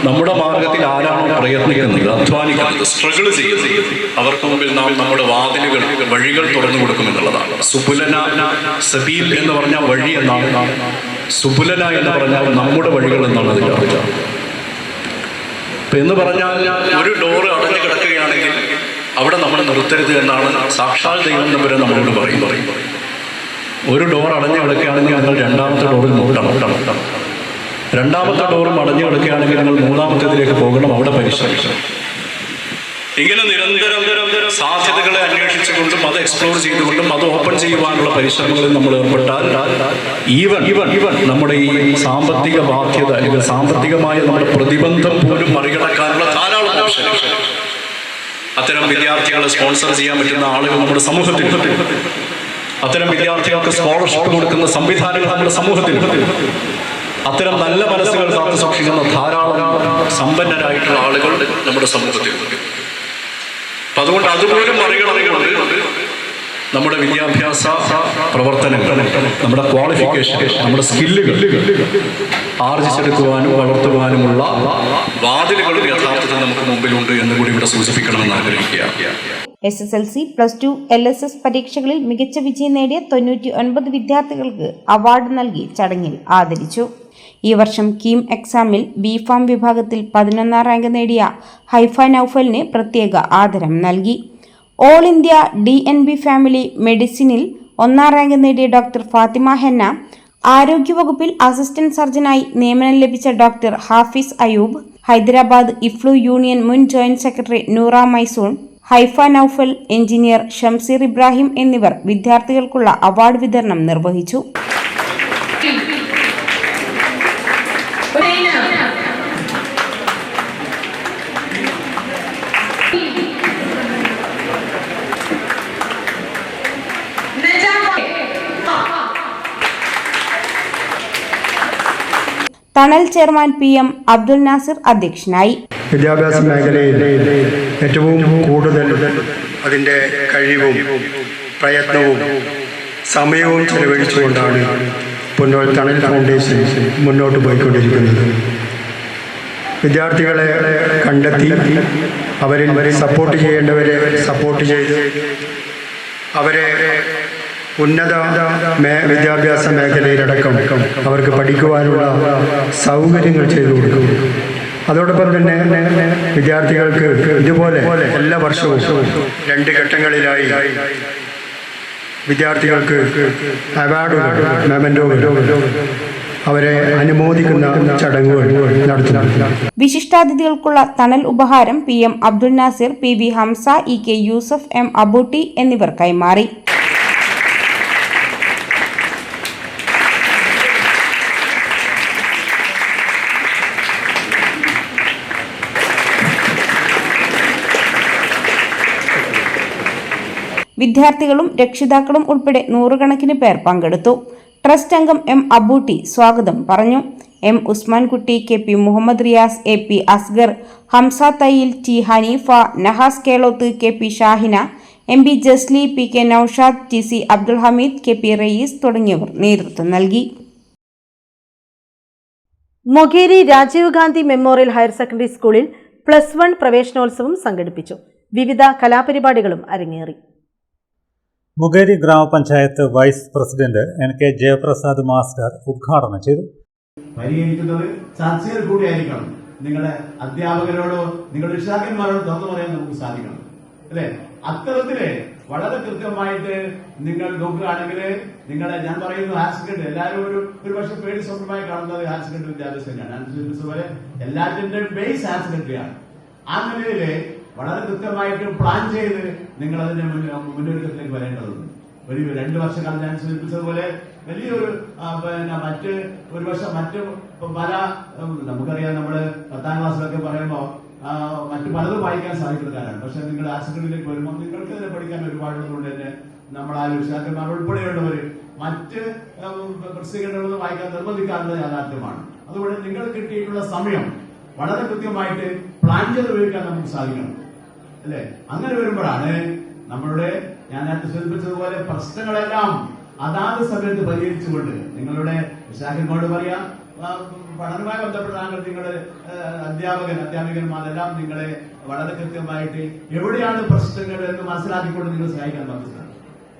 [SPEAKER 19] നമ്മുടെ മാർഗത്തിൽ ആരാണോ പ്രയത്നിക്കുന്നത്, അധ്വാനിക്കുന്നത്, സ്ട്രഗിൾ ചെയ്യുന്നത്, അവർക്ക് മുമ്പിൽ നാം നമ്മുടെ വഴികൾ തുറന്നു കൊടുക്കുമെന്നുള്ളതാണ്. സുബുലന, സബീൽ എന്ന് പറഞ്ഞാൽ വഴി എന്നാണ്, സുബുലന എന്ന് പറഞ്ഞാൽ നമ്മുടെ വഴികൾ എന്നാണ് അതിൻ്റെ അർത്ഥം. എന്ന് പറഞ്ഞാൽ ഒരു ഡോറ് അടഞ്ഞു കിടക്കുകയാണെങ്കിൽ അവിടെ നമ്മൾ നിർത്തരുത് എന്നാണ് സാക്ഷാൽ ദൈവം നമ്പരെ നമ്മളോട് പറയുന്നത്. ഒരു ഡോർ അടഞ്ഞു കിടക്കുകയാണെങ്കിൽ നിങ്ങൾ രണ്ടാമത്തെ ഡോറിൽ മുട്ടണം. രണ്ടാമത്തെ ഡോറും അടഞ്ഞു കിടക്കുകയാണെങ്കിൽ നിങ്ങൾ മൂന്നാമത്തേതിലേക്ക് പോകണം, അവിടെ പരിശ്രമിക്കണം. ഇങ്ങനെ നിരന്തരം സാധ്യതകളെ അന്വേഷിച്ചുകൊണ്ടും അത് എക്സ്പ്ലോർ ചെയ്തുകൊണ്ടും അത് ഓപ്പൺ ചെയ്യുവാനുള്ള പരിശ്രമങ്ങളിൽ നമ്മൾ ഏർപ്പെട്ടാൽ ഈവൻ നമ്മുടെ ഈ സാമ്പത്തിക ബാധ്യത അല്ലെങ്കിൽ സാമ്പത്തികമായ നമ്മുടെ പ്രതിബന്ധം പോലും മറികടക്കാനുള്ള ധാരാളം ഓപ്ഷനുകൾ അത്തരം വിദ്യാർത്ഥികളെ സ്പോൺസർ ചെയ്യാൻ പറ്റുന്ന ആളുകൾ നമ്മുടെ സമൂഹത്തിൽ, അത്തരം വിദ്യാർത്ഥികൾക്ക് സ്കോളർഷിപ്പ് കൊടുക്കുന്ന സംവിധാനങ്ങൾ നമ്മുടെ സമൂഹത്തിൽ, അത്തരം നല്ല മനസ്സുകൾ കാത്തു സൂക്ഷിക്കുന്ന ധാരാളം സമ്പന്നരായിട്ടുള്ള ആളുകൾ നമ്മുടെ സമൂഹത്തിൽ. അപ്പം അതുകൊണ്ട് അതുപോലും മറികടന്നുകൊണ്ട് നമ്മുടെ വിദ്യാഭ്യാസ പ്രവർത്തനങ്ങൾ, നമ്മുടെ ക്വാളിഫിക്കേഷൻ, നമ്മുടെ സ്കില്ലുകൾ ആർജിച്ചെടുക്കുവാനും വളർത്തുവാനുമുള്ള വാതിലുകൾ യഥാർത്ഥത്തിൽ നമുക്ക് മുമ്പിലുണ്ട് എന്ന് കൂടി ഇവിടെ സൂചിപ്പിക്കണമെന്ന് ആഗ്രഹിക്കുക.
[SPEAKER 2] SSLC, +2, LSS പരീക്ഷകളിൽ മികച്ച വിജയം നേടിയ 99 വിദ്യാർത്ഥികൾക്ക് അവാർഡ് നൽകി ചടങ്ങിൽ ആദരിച്ചു. ഈ വർഷം കീം എക്സാമിൽ B.Pharm വിഭാഗത്തിൽ 11ാം റാങ്ക് നേടിയ ഹൈഫ നൌഫലിന് പ്രത്യേക ആദരം നൽകി. ഓൾ ഇന്ത്യ DNB ഫാമിലി മെഡിസിനിൽ 1ാം റാങ്ക് നേടിയ ഡോക്ടർ ഫാത്തിമ ഹെന്ന, ആരോഗ്യവകുപ്പിൽ അസിസ്റ്റന്റ് സർജനായി നിയമനം ലഭിച്ച doctor Hafis Ayoob, Hyderabad EFLU union മുൻ joint secretary Noora Maysoon, Haifa Noufal, engineer Shamseer Ibrahim എന്നിവർ വിദ്യാർത്ഥികൾക്കുള്ള അവാർഡ് വിതരണം നിർവഹിച്ചു. തണൽ ചെയർമാൻ PM അബ്ദുൽ നാസിർ അധ്യക്ഷനായി.
[SPEAKER 20] വിദ്യാഭ്യാസ മേഖലയിൽ ഏറ്റവും കൂടുതൽ അതിൻ്റെ കഴിവും പ്രയത്നവും സമയവും ചെലവഴിച്ചുകൊണ്ടാണ് പുന്നോൽ തണൽ ഫൗണ്ടേഷൻ മുന്നോട്ട് പോയിക്കൊണ്ടിരിക്കുന്നത്. വിദ്യാർത്ഥികളെ കണ്ടെത്തി അവരിൽ സപ്പോർട്ട് ചെയ്യേണ്ടവരെ സപ്പോർട്ട് ചെയ്ത് അവരെ ഉന്നത വിദ്യാഭ്യാസ മേഖലയിലടക്കം അവർക്ക് പഠിക്കുവാനുള്ള സൗകര്യങ്ങൾ ചെയ്തു കൊടുക്കും. അതോടൊപ്പം തന്നെ വിദ്യാർത്ഥികൾക്ക് ഇതുപോലെ എല്ലാ വർഷവും 2 ഘട്ടങ്ങളിലായി വിദ്യാർത്ഥികൾക്ക് അവാർഡുകൾ, മെമന്റോകൾ, അവരെ അനുമോദിക്കുന്ന ചടങ്ങുകൾ നടത്തുന്നു.
[SPEAKER 2] വിശിഷ്ടാതിഥികൾക്കുള്ള തണൽ ഉപഹാരം PM Abdul Nasir, PV Hamza, EK Yusuf, M Abootty എന്നിവർ കൈമാറി. വിദ്യാർത്ഥികളും രക്ഷിതാക്കളും ഉൾപ്പെടെ 100 കണക്കിന് പേർ പങ്കെടുത്തു. ട്രസ്റ്റ് അംഗം M അബൂട്ടി സ്വാഗതം പറഞ്ഞു. M Usmankutty, KP Muhammad Riyas, AP Asghar, Hamza Thayyil, T Haneefa, Nahas Keloth, KP Shahina, MB Jesly, PK Naushad, TC Abdul Hameed, KP Raees തുടങ്ങിയവർ നേതൃത്വം നൽകി.
[SPEAKER 1] Mokeri Rajiv Gandhi memorial higher secondary സ്കൂളിൽ +1 പ്രവേശനോത്സവം സംഘടിപ്പിച്ചു. വിവിധ കലാപരിപാടികളും അരങ്ങേറി.
[SPEAKER 3] മുകേരി ഗ്രാമപഞ്ചായത്ത് vice president NK Jayaprasad master ഉദ്ഘാടനം ചെയ്തു.
[SPEAKER 21] പരിഹരിക്കുന്നത് ചർച്ചയിൽ കൂടിയായിരിക്കണം. നിങ്ങളുടെ അധ്യാപകരോടോ നിങ്ങളുടെ രക്ഷിതാക്കന്മാരോടോ തുറന്നു പറയാൻ നമുക്ക് സാധിക്കണം, അല്ലെ? അത്തരത്തില് വളരെ കൃത്യമായിട്ട് നിങ്ങൾ നോക്കുകയാണെങ്കിൽ നിങ്ങളെ ഞാൻ പറയുന്നു ഹയർ സെക്കൻഡറി എല്ലാവരും ഒരു പക്ഷെ പേടി സ്വന്തമായി കാണുന്നത് ഹയർ സെക്കൻഡറി വിദ്യാഭ്യാസം തന്നെയാണ്. പോലെ എല്ലാറ്റിന്റെയും ബേസ് ഹയർ സെക്കൻഡറിയാണ്. ആ നിലയില് വളരെ കൃത്യമായിട്ട് പ്ലാൻ ചെയ്ത് നിങ്ങൾ അതിന്റെ മുന്നൊരുക്കത്തിലേക്ക് വരേണ്ടതുണ്ട്. ഒരു 2 വർഷക്കാലം ഞാൻ സൂചിപ്പിച്ചതുപോലെ വലിയൊരു മറ്റ് ഒരു വർഷം മറ്റ് പല നമുക്കറിയാം, നമ്മള് 10ാം ക്ലാസ്സിലൊക്കെ പറയുമ്പോൾ മറ്റു പലതും വായിക്കാൻ സാധിക്കുന്ന കാലമാണ്. പക്ഷെ നിങ്ങൾ ഹയർ സെക്കൻഡറിയിലേക്ക് വരുമ്പോൾ നിങ്ങൾക്ക് തന്നെ പഠിക്കാൻ ഒരുപാടുള്ളതുകൊണ്ട് തന്നെ നമ്മൾ ആ രക്ഷിതാക്കന്മാർ ഉൾപ്പെടെയുള്ളവർ മറ്റ് പ്രസിദ്ധീകരണങ്ങളൊന്നും വായിക്കാൻ നിർബന്ധിക്കാറുള്ളത് യാഥാർത്ഥ്യമാണ്. അതുകൊണ്ട് നിങ്ങൾ കിട്ടിയിട്ടുള്ള സമയം വളരെ കൃത്യമായിട്ട് പ്ലാൻ ചെയ്ത് ഉപയോഗിക്കാൻ നമുക്ക് സാധിക്കണം, അല്ലെ? അങ്ങനെ വരുമ്പോഴാണ് നമ്മളുടെ ഞാൻ നേരത്തെ സൂചിപ്പിച്ചതുപോലെ പ്രശ്നങ്ങളെല്ലാം അതാത് സമയത്ത് പരിഹരിച്ചുകൊണ്ട് നിങ്ങളുടെ രക്ഷിതാക്കന്മാരോട് പറയാം, പഠനവുമായി ബന്ധപ്പെട്ട നിങ്ങളുടെ അധ്യാപകന്മാരെല്ലാം നിങ്ങളെ വളരെ കൃത്യമായിട്ട് എവിടെയാണ് പ്രശ്നങ്ങൾ എന്ന് മനസ്സിലാക്കിക്കൊണ്ട് നിങ്ങൾ സഹായിക്കാൻ പറ്റുന്നത്,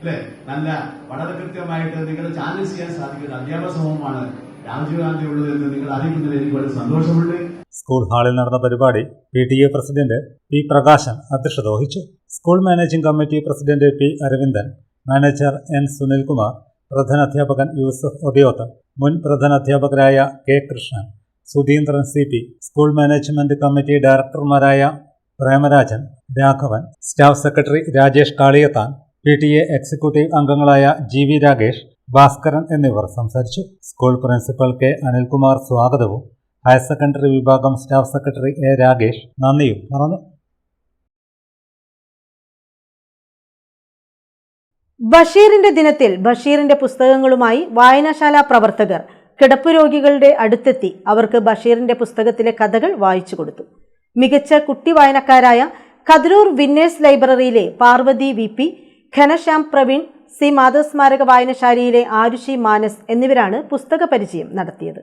[SPEAKER 21] അല്ലെ? നല്ല വളരെ കൃത്യമായിട്ട് നിങ്ങൾ ചാനൽ ചെയ്യാൻ സാധിക്കുന്ന അധ്യാപക സമൂഹമാണ് രാജീവ് ഗാന്ധി ഉള്ളത് എന്ന് നിങ്ങൾ അറിയിക്കുന്നതിൽ എനിക്ക് വളരെ സന്തോഷമുണ്ട്.
[SPEAKER 3] സ്കൂൾ ഹാളിൽ നടന്ന പരിപാടി PTA പ്രസിഡന്റ് P. പ്രകാശൻ അധ്യക്ഷത വഹിച്ചു. School managing committee president P. Aravindan, manager N. Sunilkumar, പ്രധാനാധ്യാപകൻ യൂസഫ് ഒദിയോത്ത്, മുൻ പ്രധാനാധ്യാപകരായ K. Krishnan, Sudheendran CP, school management committee ഡയറക്ടർമാരായ Premarajan, Raghavan, staff secretary Rajesh Kaliyathan, PTA executive അംഗങ്ങളായ GV രാഗേഷ്, ഭാസ്കരൻ എന്നിവർ സംസാരിച്ചു. School principal K. അനിൽകുമാർ സ്വാഗതവും ഹയർ സെക്കൻഡറി വിഭാഗം സ്റ്റാഫ് സെക്രട്ടറി A. രാഗേഷ് നന്ദിയും പറഞ്ഞു.
[SPEAKER 1] ബഷീറിന്റെ ദിനത്തിൽ ബഷീറിന്റെ പുസ്തകങ്ങളുമായി വായനശാല പ്രവർത്തകർ കിടപ്പ് രോഗികളുടെ അടുത്തെത്തി അവർക്ക് ബഷീറിന്റെ പുസ്തകത്തിലെ കഥകൾ വായിച്ചു കൊടുത്തു. മികച്ച കുട്ടി വായനക്കാരായ കതിരൂർ വിന്നേഴ്സ് ലൈബ്രറിയിലെ പാർവതി VP, ഘനശ്യാം പ്രവീൺ, C. മാധവ് സ്മാരക വായനശാലയിലെ ആരുഷി മാനസ് എന്നിവരാണ് പുസ്തക പരിചയം നടത്തിയത്.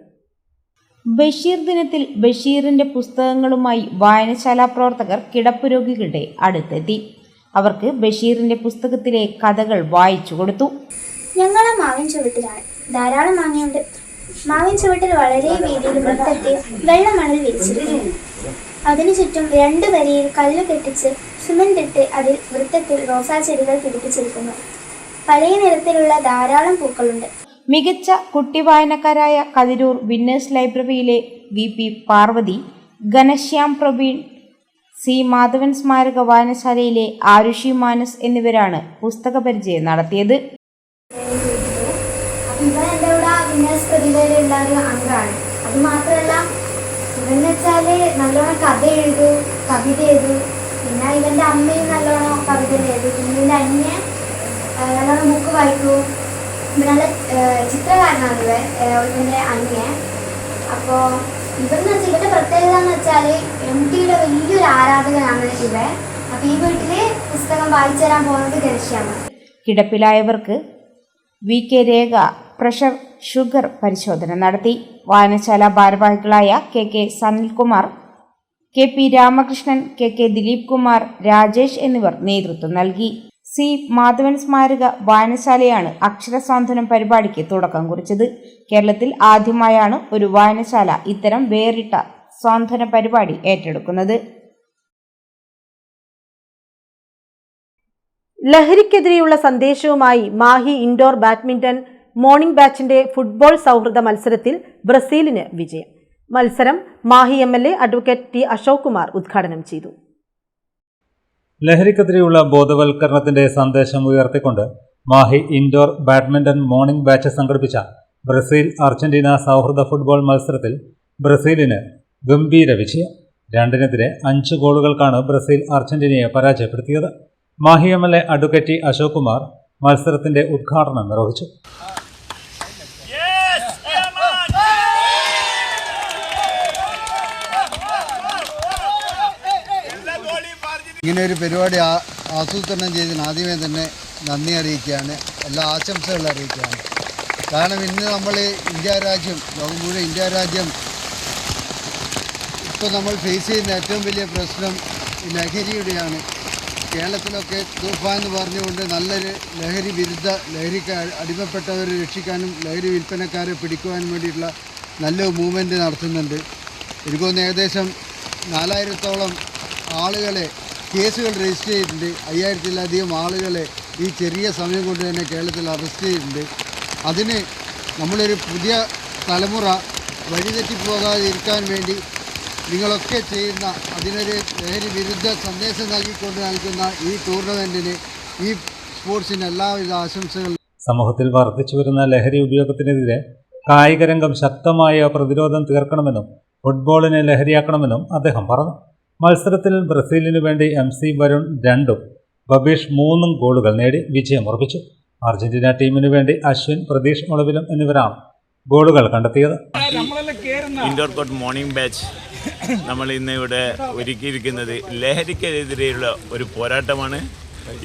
[SPEAKER 2] ബഷീർ ദിനത്തിൽ ബഷീറിന്റെ പുസ്തകങ്ങളുമായി വായനശാല പ്രവർത്തകർ കിടപ്പ് രോഗികളുടെ അടുത്തെത്തി അവർക്ക് ബഷീറിന്റെ പുസ്തകത്തിലെ കഥകൾ വായിച്ചു കൊടുത്തു.
[SPEAKER 22] ഞങ്ങൾ മാവിൻ ചുവട്ടിലാണ്. ധാരാളം മാങ്ങയുണ്ട്. മാവിൻ ചുവട്ടിൽ വളരെ വീതിയിൽ വൃത്തത്തിൽ വെള്ളമണൽ വിരിച്ചിരിക്കുന്നു. അതിനു ചുറ്റും 2 വരിയിൽ കല്ല് കെട്ടിച്ച് സിമന്റ് ഇട്ട് അതിൽ വൃത്തത്തിൽ റോസാ ചെടികൾ പിടിപ്പിച്ചിരിക്കുന്നു. പഴയ നിറത്തിലുള്ള ധാരാളം പൂക്കളുണ്ട്.
[SPEAKER 2] മികച്ച കുട്ടി വായനക്കാരായ കതിരൂർ വിന്നേഴ്സ് ലൈബ്രറിയിലെ VP പാർവതി, ഘനശ്യാം പ്രവീൺ, C. മാധവൻ സ്മാരക വായനശാലയിലെ ആരുഷി മാനസ് എന്നിവരാണ് പുസ്തക പരിചയം നടത്തിയത്.
[SPEAKER 22] ഇവൻ എൻ്റെ കൂടെ വിന്നേഴ്സ് പ്രതിഭയിലുള്ള ഒരു അംഗമാണ്. അത് മാത്രമല്ല ഇവന്ന് വെച്ചാല് നല്ലോണം കഥ എഴുതു, കവിത എഴുതു. പിന്നെ ഇവന്റെ അമ്മയും നല്ലോണം കവിത എഴുതു. പിന്നെ ഇവന്റെ അന്യ നല്ലോണം ബുക്ക് വായിക്കൂ. നല്ല ചിത്രകാരനാണ് ഇവന്റെ അന്യ. അപ്പോൾ ഇവന്ന് വെച്ചാൽ ഇവന്റെ പ്രത്യേകത എന്ന് വെച്ചാൽ MTയുടെ വലിയൊരു ആരാധകനാണ് ഇവൻ. അപ്പൊ ഈ വീട്ടില് പുസ്തകം വായിച്ചു തരാൻ പോകുന്നത് ഘനശ്യാമാണ്.
[SPEAKER 2] കിടപ്പിലായവർക്ക് VK രേഖ പ്രഷർ ഷുഗർ പരിശോധന നടത്തി. വായനശാല ഭാരവാഹികളായ KK Sanilkumar, KP Ramakrishnan, KK Dileep Kumar, Rajesh എന്നിവർ നേതൃത്വം നൽകി. C. മാധവൻ സ്മാരക വായനശാലയാണ് അക്ഷരസാന്ത്വനം പരിപാടിക്ക് തുടക്കം കുറിച്ചത്. കേരളത്തിൽ ആദ്യമായാണ് ഒരു വായനശാല ഇത്തരം വേറിട്ട സാന്ത്വന പരിപാടി ഏറ്റെടുക്കുന്നത്.
[SPEAKER 1] ലഹരിക്കെതിരെയുള്ള സന്ദേശവുമായി മാഹി ഇൻഡോർ ബാഡ്മിന്റൺ മോർണിംഗ് ബാച്ചിന്റെ ഫുട്ബോൾ സൗഹൃദ മത്സരത്തിൽ ബ്രസീലിന് വിജയം. മത്സരം Mahe MLA advocate T. Ashok Kumar ഉദ്ഘാടനം ചെയ്തു.
[SPEAKER 3] ലഹരിക്കെതിരെയുള്ള ബോധവൽക്കരണത്തിന്റെ സന്ദേശം ഉയർത്തിക്കൊണ്ട് Mahe indoor badminton morning batch സംഘടിപ്പിച്ച ബ്രസീൽ അർജന്റീന സൗഹൃദ ഫുട്ബോൾ മത്സരത്തിൽ ബ്രസീലിന് ഗംഭീര വിജയം. 2-നെതിരെ 5 ഗോളുകൾക്കാണ് ബ്രസീൽ അർജന്റീനയെ പരാജയപ്പെടുത്തിയത്. Mahe MLA advocate T. Ashok Kumar മത്സരത്തിന്റെ ഉദ്ഘാടനം നിർവഹിച്ചു.
[SPEAKER 23] ഇങ്ങനെ ഒരു പരിപാടി ആസൂത്രണം ചെയ്തതിന് ആദ്യമേ തന്നെ നന്ദി അറിയിക്കുകയാണ്, എല്ലാ ആശംസകളും അറിയിക്കുകയാണ്. കാരണം ഇന്ന് നമ്മൾ ഇന്ത്യ രാജ്യം, ലോകം മുഴുവൻ ഇന്ത്യ രാജ്യം ഇപ്പോൾ നമ്മൾ ഫേസ് ചെയ്യുന്ന ഏറ്റവും വലിയ പ്രശ്നം ലഹരിയുടെയാണ്. കേരളത്തിലൊക്കെ തൂഫാൻ എന്ന് പറഞ്ഞുകൊണ്ട് നല്ലൊരു ലഹരിക്ക് അടിമപ്പെട്ടവരെ രക്ഷിക്കാനും ലഹരി വിൽപ്പനക്കാരെ പിടിക്കുവാനും വേണ്ടിയിട്ടുള്ള നല്ലൊരു മൂവ്മെൻറ്റ് നടത്തുന്നുണ്ട്. എനിക്ക് തോന്നുന്നു ഏകദേശം 4000-ഓളം ആളുകളെ കേസുകൾ രജിസ്റ്റർ ചെയ്തിട്ടുണ്ട്. 5000-ത്തിലധികം ആളുകളെ ഈ ചെറിയ സമയം കൊണ്ട് തന്നെ കേരളത്തിൽ അറസ്റ്റ് ചെയ്തിട്ടുണ്ട്. അതിന് നമ്മളൊരു പുതിയ തലമുറ വഴിതെറ്റിപ്പോകാതിരിക്കാൻ വേണ്ടി നിങ്ങളൊക്കെ ചെയ്യുന്ന അതിനൊരു ലഹരി വിരുദ്ധ സന്ദേശം നൽകിക്കൊണ്ട് നൽകുന്ന ഈ ടൂർണമെൻറ്റിന്, ഈ സ്പോർട്സിന് എല്ലാവിധ ആശംസകളും.
[SPEAKER 3] സമൂഹത്തിൽ വർദ്ധിച്ചു വരുന്ന ലഹരി ഉപയോഗത്തിനെതിരെ കായിക രംഗം ശക്തമായ പ്രതിരോധം തീർക്കണമെന്നും ഫുട്ബോളിനെ ലഹരിയാക്കണമെന്നും അദ്ദേഹം പറഞ്ഞു. മത്സരത്തിൽ ബ്രസീലിനു വേണ്ടി MC വരുൺ 2-ഉം ബബീഷ് 3 ഗോളുകൾ നേടി വിജയമുറപ്പിച്ചു. അർജന്റീന ടീമിനു വേണ്ടി അശ്വിൻ, പ്രതീഷ് ഒളവിലും എന്നിവരാണ് ഗോളുകൾ കണ്ടെത്തിയത്.
[SPEAKER 4] ഇൻഡോർ കോർട്ട് മോർണിംഗ് ബാച്ച് നമ്മൾ ഇന്ന് ഇവിടെ ഒരുക്കിയിരിക്കുന്നത് ലഹരിക്കെതിരെയുള്ള ഒരു പോരാട്ടമാണ്.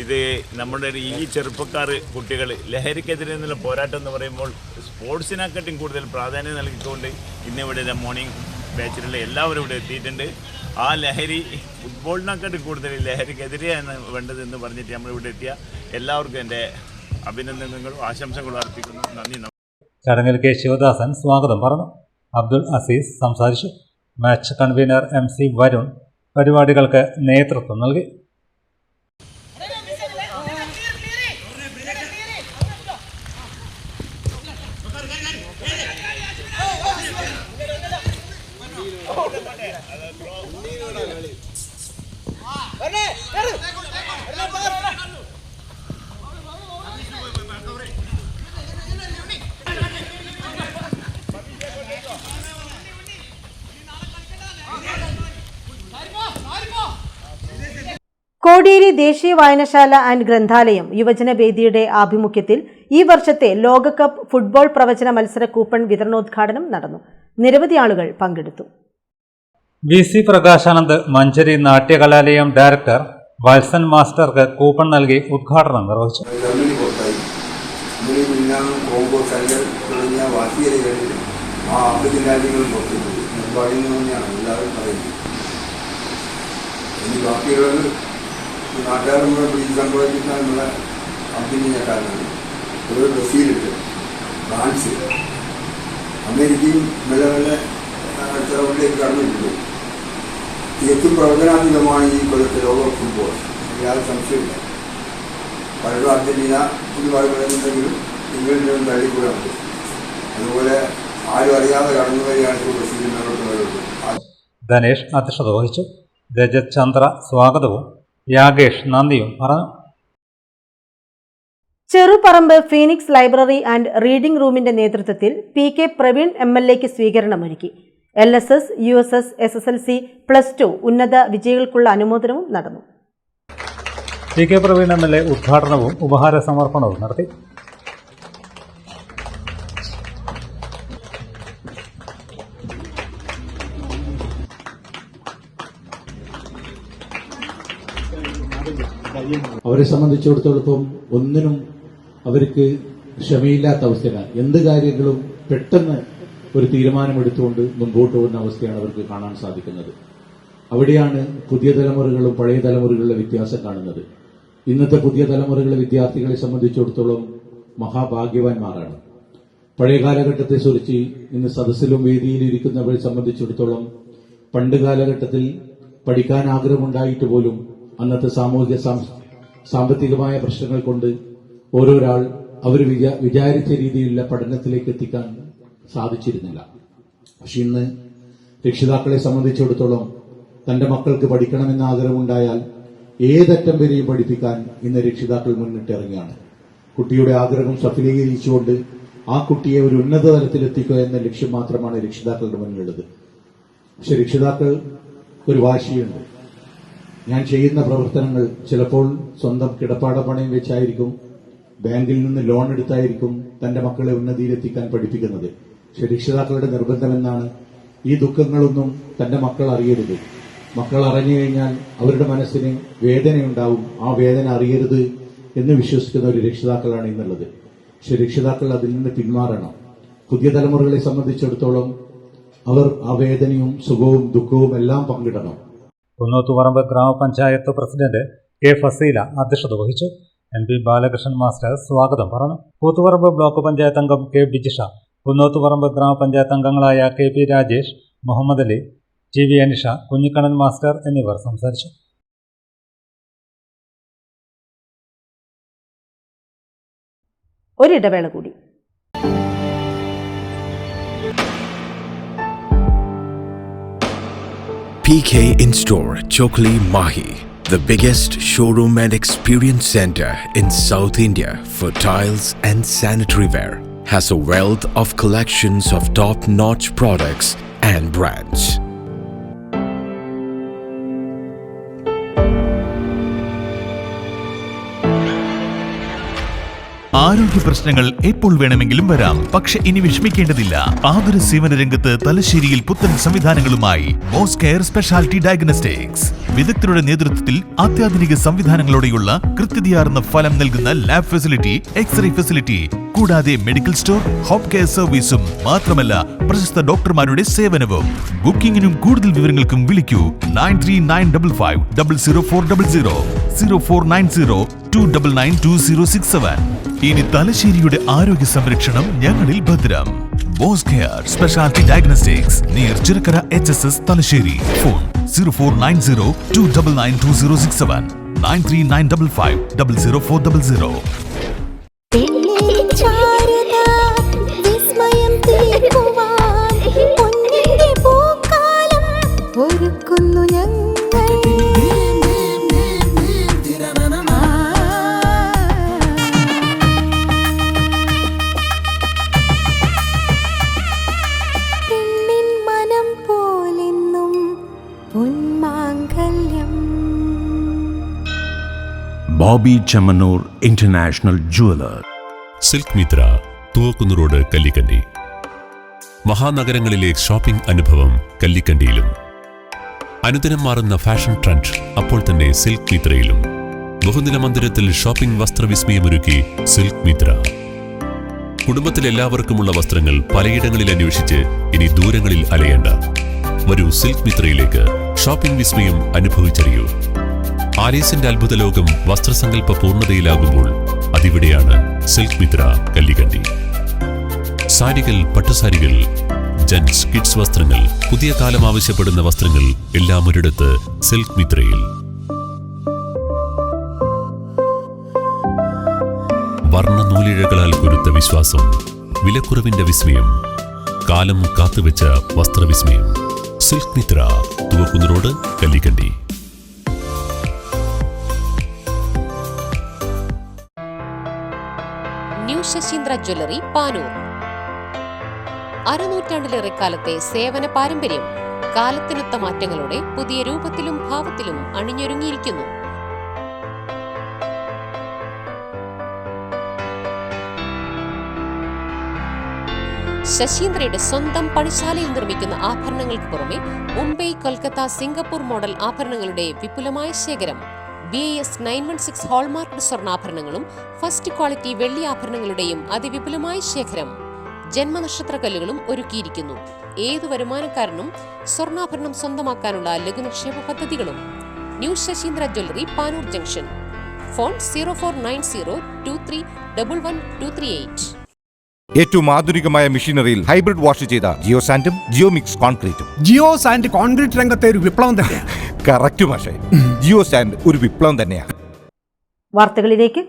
[SPEAKER 4] ഇത് നമ്മുടെ ഈ ചെറുപ്പക്കാർ കുട്ടികൾ ലഹരിക്കെതിരെ എന്നുള്ള പോരാട്ടം എന്ന് പറയുമ്പോൾ സ്പോർട്സിനെക്കാട്ടും കൂടുതൽ പ്രാധാന്യം നൽകിക്കൊണ്ട് ഇന്നിവിടെ മോർണിംഗ് ബാച്ചിലുള്ള എല്ലാവരും ഇവിടെ എത്തിയിട്ടുണ്ട്. ആ ലഹരി ഫുട്ബോളിനെക്കാട്ടും കൂടുതൽ ലഹരിക്കെതിരെയാണ് വേണ്ടതെന്ന് പറഞ്ഞിട്ട് നമ്മളിവിടെ എത്തിയ എല്ലാവർക്കും എൻ്റെ അഭിനന്ദനങ്ങളും ആശംസകളും അർപ്പിക്കുന്നു. നന്ദി.
[SPEAKER 3] ചടങ്ങിൽ കെ ശിവദാസൻ സ്വാഗതം പറഞ്ഞു. അബ്ദുൾ അസീസ് സംസാരിച്ചു. മാച്ച് കൺവീനർ MC വരുൺ പരിപാടികൾക്ക് നേതൃത്വം നൽകി.
[SPEAKER 1] കോടിയേരി ദേശീയ വായനശാല ആൻഡ് ഗ്രന്ഥാലയം യുവജന വേദിയുടെ ആഭിമുഖ്യത്തിൽ ഈ വർഷത്തെ ലോകകപ്പ് ഫുട്ബോൾ പ്രവചന മത്സര കൂപ്പൺ വിതരണോദ്ഘാടനം നടന്നു. നിരവധി ആളുകൾ പങ്കെടുത്തു.
[SPEAKER 3] VC പ്രകാശാനന്ദ് മഞ്ചേരി നാട്യകലാലയം ഡയറക്ടർ വത്സൻ മാസ്റ്റർക്ക് കൂപ്പൺ നൽകി ഉദ്ഘാടനം നിർവഹിച്ചു.
[SPEAKER 6] നാട്ടുകാരും സംഭവിക്കാനുള്ള അർജന്റീനക്കാരനാണ്. ഒരു ബ്രസീലുണ്ട്, ഫ്രാൻസ്, അമേരിക്കയും മെല്ലെ മെല്ലെ അടുത്തവരിലേക്ക് കടന്നിട്ടുണ്ട്. തികച്ചും പ്രവചനാതീതമാണ് ഈ കൊല്ലത്തെ ലോക ഫുട്ബോൾ, യാതൊരു സംശയമില്ല. പലരും അർജന്റീന എന്ന് പറയുന്നുണ്ടെങ്കിലും ഇംഗ്ലണ്ടിനും തള്ളിക്കൂടാണ്. അതുപോലെ ആരും അറിയാതെ കടന്നു വരികയാണ് ഇപ്പോൾ ബ്രസീലിൽ മുന്നോട്ട് വരുന്നത്.
[SPEAKER 3] ധനേഷ് അധ്യക്ഷത വഹിച്ചു. രജത് ചന്ദ്ര സ്വാഗതവും യാഗേഷ് നന്ദിയും പറഞ്ഞു.
[SPEAKER 1] Cheruparambu Phoenix library and reading റൂമിന്റെ നേതൃത്വത്തിൽ PK Praveen MLAക്ക് സ്വീകരണമൊരുക്കി. LSS, USS, SSLC, +2 ഉന്നത വിജയികൾക്കുള്ള അനുമോദനവും നടന്നു.
[SPEAKER 3] PK പ്രവീൺ MLA ഉദ്ഘാടനവും ഉപഹാര സമർപ്പണവും നടത്തി.
[SPEAKER 10] അവരെ സംബന്ധിച്ചിടത്തോളം ഒന്നിനും അവർക്ക് ക്ഷമയില്ലാത്ത അവസ്ഥയാണ്. എന്ത് കാര്യങ്ങളും പെട്ടെന്ന് ഒരു തീരുമാനമെടുത്തുകൊണ്ട് മുൻപോട്ട് പോകുന്ന അവസ്ഥയാണ് അവർക്ക് കാണാൻ സാധിക്കുന്നത്. അവിടെയാണ് പുതിയ തലമുറകളും പഴയ തലമുറകളുടെ വ്യത്യാസം കാണുന്നത്. ഇന്നത്തെ പുതിയ തലമുറകളിലെ വിദ്യാർത്ഥികളെ സംബന്ധിച്ചിടത്തോളം മഹാഭാഗ്യവാന്മാരാണ്. പഴയ കാലഘട്ടത്തെ കുറിച്ച് ഇന്ന് സദസ്സിലും വേദിയിലിരിക്കുന്നവരെ സംബന്ധിച്ചിടത്തോളം പണ്ട് കാലഘട്ടത്തിൽ പഠിക്കാൻ ആഗ്രഹമുണ്ടായിട്ട് പോലും അന്നത്തെ സാമ്പത്തികമായ പ്രശ്നങ്ങൾ കൊണ്ട് ഓരോരാൾ അവർ വിചാരിച്ച രീതിയിലുള്ള പഠനത്തിലേക്ക് എത്തിക്കാൻ സാധിച്ചിരുന്നില്ല. പക്ഷെ ഇന്ന് രക്ഷിതാക്കളെ സംബന്ധിച്ചിടത്തോളം തന്റെ മക്കൾക്ക് പഠിക്കണമെന്ന ആഗ്രഹമുണ്ടായാൽ ഏതറ്റം വരെയും പഠിപ്പിക്കാൻ ഇന്ന് രക്ഷിതാക്കൾ മുന്നിട്ടിറങ്ങിയാണ്. കുട്ടിയുടെ ആഗ്രഹം സഫലീകരിച്ചുകൊണ്ട് ആ കുട്ടിയെ ഒരു ഉന്നത തലത്തിലെത്തിക്കുക എന്ന ലക്ഷ്യം മാത്രമാണ് രക്ഷിതാക്കളുടെ മുന്നിലുള്ളത്. പക്ഷെ രക്ഷിതാക്കൾ ഒരു വാശിയുണ്ട്. ഞാൻ ചെയ്യുന്ന പ്രവർത്തനങ്ങൾ ചിലപ്പോൾ സ്വന്തം കിടപ്പാട പണയം വെച്ചായിരിക്കും, ബാങ്കിൽ നിന്ന് ലോൺ എടുത്തായിരിക്കും തന്റെ മക്കളെ ഉന്നതിയിലെത്തിക്കാൻ പഠിപ്പിക്കുന്നത്. പക്ഷെ രക്ഷിതാക്കളുടെ നിർബന്ധം എന്നാണ് ഈ ദുഃഖങ്ങളൊന്നും തന്റെ മക്കൾ അറിയരുത്. മക്കൾ അറിഞ്ഞു കഴിഞ്ഞാൽ അവരുടെ മനസ്സിന് വേദനയുണ്ടാവും. ആ വേദന അറിയരുത് എന്ന് വിശ്വസിക്കുന്ന ഒരു രക്ഷിതാക്കളാണ് ഇന്നുള്ളത്. പക്ഷെ രക്ഷിതാക്കൾ അതിൽ നിന്ന് പിന്മാറണം. പുതിയ തലമുറകളെ സംബന്ധിച്ചിടത്തോളം അവർ ആ വേദനയും സുഖവും ദുഃഖവും എല്ലാം പങ്കിടണം.
[SPEAKER 3] കുന്നോത്തുപറമ്പ് ഗ്രാമപഞ്ചായത്ത് പ്രസിഡന്റ് K. ഫസീല അധ്യക്ഷത വഹിച്ചു. NP ബാലകൃഷ്ണൻ മാസ്റ്റർ സ്വാഗതം പറഞ്ഞു. കൂത്തുപറമ്പ് ബ്ലോക്ക് പഞ്ചായത്ത് അംഗം K. ബിജിഷ കുന്നോത്തുപറമ്പ് ഗ്രാമപഞ്ചായത്ത് അംഗങ്ങളായ KP Rajesh, Muhammad Ali, TV Anisha, Kunhikannan master എന്നിവർ സംസാരിച്ചു.
[SPEAKER 1] ഒരിടവേള കൂടി.
[SPEAKER 11] PK In-Store Chokli Mahi, the biggest showroom and experience center in South India for tiles and sanitary ware, has a wealth of collections of top-notch products and brands.
[SPEAKER 12] ആരോഗ്യ പ്രശ്നങ്ങൾ എപ്പോൾ വേണമെങ്കിലും വരാം. പക്ഷെ ഇനി വിഷമിക്കേണ്ടതില്ല. ആതുര സേവന രംഗത്ത് തലശ്ശേരിയിൽ പുത്തൻ സംവിധാനങ്ങളുമായി ബോസ് കെയർ സ്പെഷ്യാലിറ്റി ഡയഗ്നോസ്റ്റിക്സ്. വിദഗ്ധരുടെ നേതൃത്വത്തിൽ അത്യാധുനിക സംവിധാനങ്ങളോടെയുള്ള കൃത്യതയാർന്ന ഫലം നൽകുന്ന ലാബ് ഫെസിലിറ്റി, എക്സ്റേ ഫെസിലിറ്റി, കൂടാതെ മെഡിക്കൽ സ്റ്റോർ, ഹോം കെയർ സർവീസും മാത്രമല്ല പ്രശസ്ത ഡോക്ടർമാരുടെ സേവനവും. ബുക്കിംഗിനും കൂടുതൽ വിവരങ്ങൾക്കും വിളിക്കൂ 9395500400 0490299267. ഇനി തലശ്ശേരിയുടെ ആരോഗ്യ സംരക്ഷണം ഞങ്ങളിൽ ഭദ്രം. Bose care speciality diagnostics, near Chirakkara HSS Thalassery. Phone 0490299267 9395500400.
[SPEAKER 13] Bobby Chemmanur international jeweller.
[SPEAKER 24] Silk Mithra, Thuvakkunnu road, Kallikandy. മഹാനഗരങ്ങളിലെ ഷോപ്പിംഗ് അനുഭവം കല്ലിക്കണ്ടിയിലും. അനുദിനം മാറുന്ന ഫാഷൻ ട്രെൻഡ് അപ്പോൾ തന്നെ സിൽക്ക് മിത്രയിലും. ബഹുനില മന്ദിരത്തിൽ ഷോപ്പിംഗ് വസ്ത്രവിസ്മയമൊരുക്കി സിൽക്ക് മിത്ര. കുടുംബത്തിലെല്ലാവർക്കുമുള്ള വസ്ത്രങ്ങൾ പലയിടങ്ങളിൽ അന്വേഷിച്ച് ഇനി ദൂരങ്ങളിൽ അലയേണ്ട. വരൂ സിൽക്ക് മിത്രയിലേക്ക്. ഷോപ്പിംഗ് വിസ്മയം അനുഭവിച്ചറിയൂ. ആലീസിന്റെ അത്ഭുത ലോകം വസ്ത്രസങ്കല്പ പൂർണ്ണതയിലാകുമ്പോൾ അതിവിടെയാണ് സിൽക്ക് മിത്ര, കല്ലിക്കണ്ടി. സാരികൾ, പട്ടുസാരികൾ, ജെന്റ്സ്, കിഡ്സ് വസ്ത്രങ്ങൾ, പുതിയ കാലം ആവശ്യപ്പെടുന്ന വസ്ത്രങ്ങൾ എല്ലാം ഒരിടത്ത് സിൽക്ക് മിത്രയിൽ. വർണ്ണ നൂലിഴകളാൽ കുരുത്ത വിശ്വാസം, വിലക്കുറവിന്റെ വിസ്മയം, കാലം കാത്തുവെച്ച വസ്ത്രവിസ്മയം. Silk Mithra, Thuvakkunnu road, Kallikandy.
[SPEAKER 25] New Sasheendra jewellery, Panoor. അരനൂറ്റാണ്ടിലേറെ കാലത്തെ സേവന പാരമ്പര്യം കാലത്തിനൊത്ത മാറ്റങ്ങളോടെ പുതിയ രൂപത്തിലും ഭാവത്തിലും അണിഞ്ഞൊരുങ്ങിയിരിക്കുന്നു. ശശീന്ദ്രയുടെ സ്വന്തം പണിശാലയിൽ നിർമ്മിക്കുന്ന ആഭരണങ്ങൾക്ക് പുറമെ മുംബൈ, കൊൽക്കത്ത, സിംഗപ്പൂർ മോഡൽ ആഭരണങ്ങളുടെ വിപുലമായ ശേഖരം. BIS 916 ഹോൾമാർക്ക് സ്വർണ്ണാഭരണങ്ങളും ഫസ്റ്റ് ക്വാളിറ്റി വെള്ളി ആഭരണങ്ങളുടെയും അതിവിപുലമായ ശേഖരം. ജന്മനക്ഷത്രക്കല്ലുകളും ഒരുക്കിയിരിക്കുന്നു. ഏതു വരുമാനക്കാരനും സ്വർണ്ണാഭരണം സ്വന്തമാക്കാനുള്ള ലഘുനിക്ഷേപ പദ്ധതികളും. New Sasheendra jewellery, Panoor junction. Phone 049023112238.
[SPEAKER 26] ഏറ്റവും ആധുനികമായ മെഷീനറിയിൽ ഹൈബ്രിഡ് വാഷ് ചെയ്ത ജിയോ സാൻഡും ജിയോ മിക്സ് കോൺക്രീറ്റും.
[SPEAKER 27] ജിയോ സാൻഡ് കോൺക്രീറ്റ് രംഗത്തെ ഒരു വിപ്ലവം തന്നെയാണ്.
[SPEAKER 26] കറക്റ്റ് മാഷേ, ജിയോ സാൻഡ് ഒരു വിപ്ലവം തന്നെയാണ്.
[SPEAKER 1] വാർത്തകളിലേക്ക്.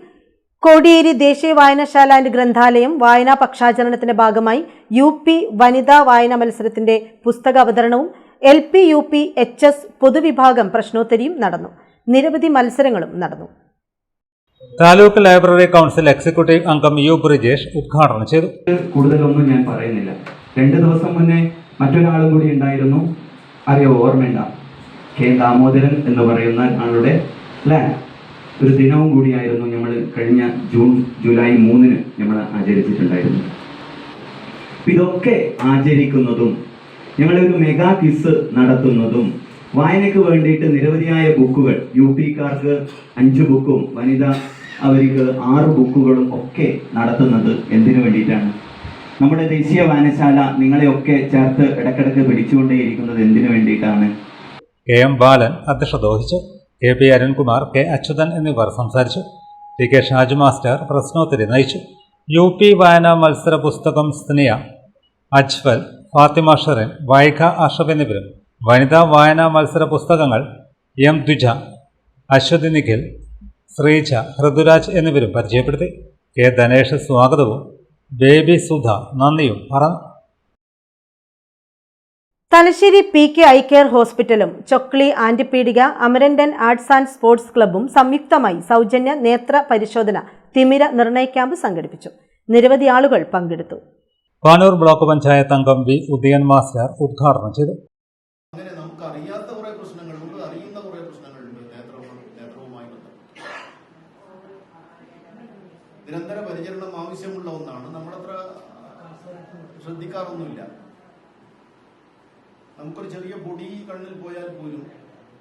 [SPEAKER 1] കോടിയേരി ദേശീയ വായനശാല ആൻഡ് ഗ്രന്ഥാലയം വായനാ പക്ഷാചരണത്തിന്റെ ഭാഗമായി UP വനിതാ വായനാ മത്സരത്തിന്റെ പുസ്തക അവതരണവും LP UP HS പൊതുവിഭാഗം പ്രശ്നോത്തരിയും നടന്നു. നിരവധി മത്സരങ്ങളും നടന്നു.
[SPEAKER 3] താലൂക്ക് ലൈബ്രറി കൗൺസിൽ എക്സിക്യൂട്ടീവ് അംഗം U ബ്രിജേഷ് ഉദ്ഘാടനം ചെയ്തു.
[SPEAKER 28] കൂടുതലൊന്നും ഞാൻ പറയുന്നില്ല. 2 ദിവസം മുന്നേ മറ്റൊരാളും കൂടി ഉണ്ടായിരുന്നു, അറിയോ, ഓർമ്മയുണ്ട? K ദാമോദരൻ എന്ന് പറയുന്ന ആളുടെ ഒരു ദിനവും കൂടിയായിരുന്നു നമ്മൾ കഴിഞ്ഞ ജൂലൈ 3 നമ്മൾ ആചരിച്ചിട്ടുണ്ടായിരുന്നു. ഇതൊക്കെ ആചരിക്കുന്നതും ഞങ്ങളൊരു മെഗാ ക്വിസ് നടത്തുന്നതും വായനയ്ക്ക് വേണ്ടിയിട്ട് നിരവധിയായ ബുക്കുകൾ, UP-കാർക്ക് 5 ബുക്കും വനിത അവർക്ക് 6 ബുക്കുകളും ഒക്കെ നടത്തുന്നത് എന്തിനു വേണ്ടിയിട്ടാണ്? നമ്മുടെ ദേശീയ വായനശാല നിങ്ങളെയൊക്കെ ചേർത്ത് ഇടക്കിടക്ക് പിടിച്ചുകൊണ്ടേയിരിക്കുന്നത് എന്തിനു വേണ്ടിയിട്ടാണ്?
[SPEAKER 3] KM ബാലൻ അധ്യക്ഷത വഹിച്ചു. KP അരുൺകുമാർ, K അച്യുതൻ എന്നിവർ സംസാരിച്ചു. TK ഷാജു മാസ്റ്റർ പ്രശ്നോത്തരി നയിച്ചു. UP വായനാ മത്സര പുസ്തകം സ്നേഹ അജ്ഫൽ, ഫാത്തിമ ഷെറിൻ, വൈഖ അഷ്റഫ് എന്നിവരും വനിതാ വായനാ മത്സര പുസ്തകങ്ങൾ എം ദ്വിജ, അശ്വതി നിഖിൽ, ശ്രീജ, ഋതുരാജ് എന്നിവരും പരിചയപ്പെടുത്തി. കെ ധനേഷ് സ്വാഗതവും ബേബി സുധ നന്ദിയും പറഞ്ഞു.
[SPEAKER 1] തലശ്ശേരി PK ഐ കെയർ ഹോസ്പിറ്റലും ചൊക്ലി ആന്റിപീഡിക അമരൻഡൻ ആർട്സ് ആൻഡ് സ്പോർട്സ് ക്ലബ്ബും സംയുക്തമായി സൗജന്യ നേത്ര പരിശോധന തിമിര നിർണയ ക്യാമ്പ് സംഘടിപ്പിച്ചു. നിരവധി ആളുകൾ പങ്കെടുത്തു.
[SPEAKER 3] പാനൂർ ബ്ലോക്ക് പഞ്ചായത്ത് അംഗം വി ഉദയൻ മാസ്റ്റർ ഉദ്ഘാടനം ചെയ്തു.
[SPEAKER 5] അങ്ങനെ നമുക്ക് അറിയാത്ത കുറെ പ്രശ്നങ്ങളുണ്ട്, അറിയുന്ന കുറെ പ്രശ്നങ്ങളുണ്ട്. നേത്രവുമായി നിരന്തര പരിചരണം ആവശ്യമുള്ള ഒന്നാണ്. നമ്മളത്ര ശ്രദ്ധിക്കാറൊന്നുമില്ല. നമുക്കൊരു ചെറിയ പൊടി കണ്ണിൽ പോയാൽ പോലും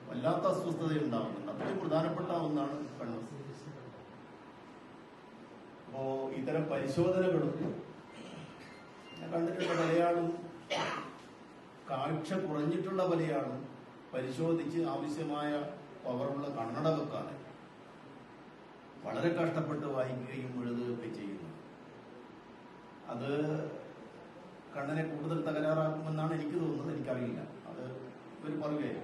[SPEAKER 5] വല്ലാത്ത അസ്വസ്ഥത ഉണ്ടാകുന്നുണ്ട്. അത്രയും പ്രധാനപ്പെട്ട ഒന്നാണ് കണ്ണ്. അപ്പോ ഇത്തരം പരിശോധനകളും ഞാൻ കണ്ടിട്ടുള്ള പലയാളും കാഴ്ച കുറഞ്ഞിട്ടുള്ള പലയാളും പരിശോധിച്ച് ആവശ്യമായ പവറുള്ള കണ്ണട വെക്കാതെ വളരെ കഷ്ടപ്പെട്ട് വായിക്കുകയും എഴുതുകയൊക്കെ ചെയ്യുന്നു. അത് കണ്ണിനെ കൂടുതൽ തകരാറാക്കുമെന്നാണ് എനിക്ക് തോന്നുന്നത്. എനിക്കറിയില്ല, അത് ഇവർ പറയുകയാണ്.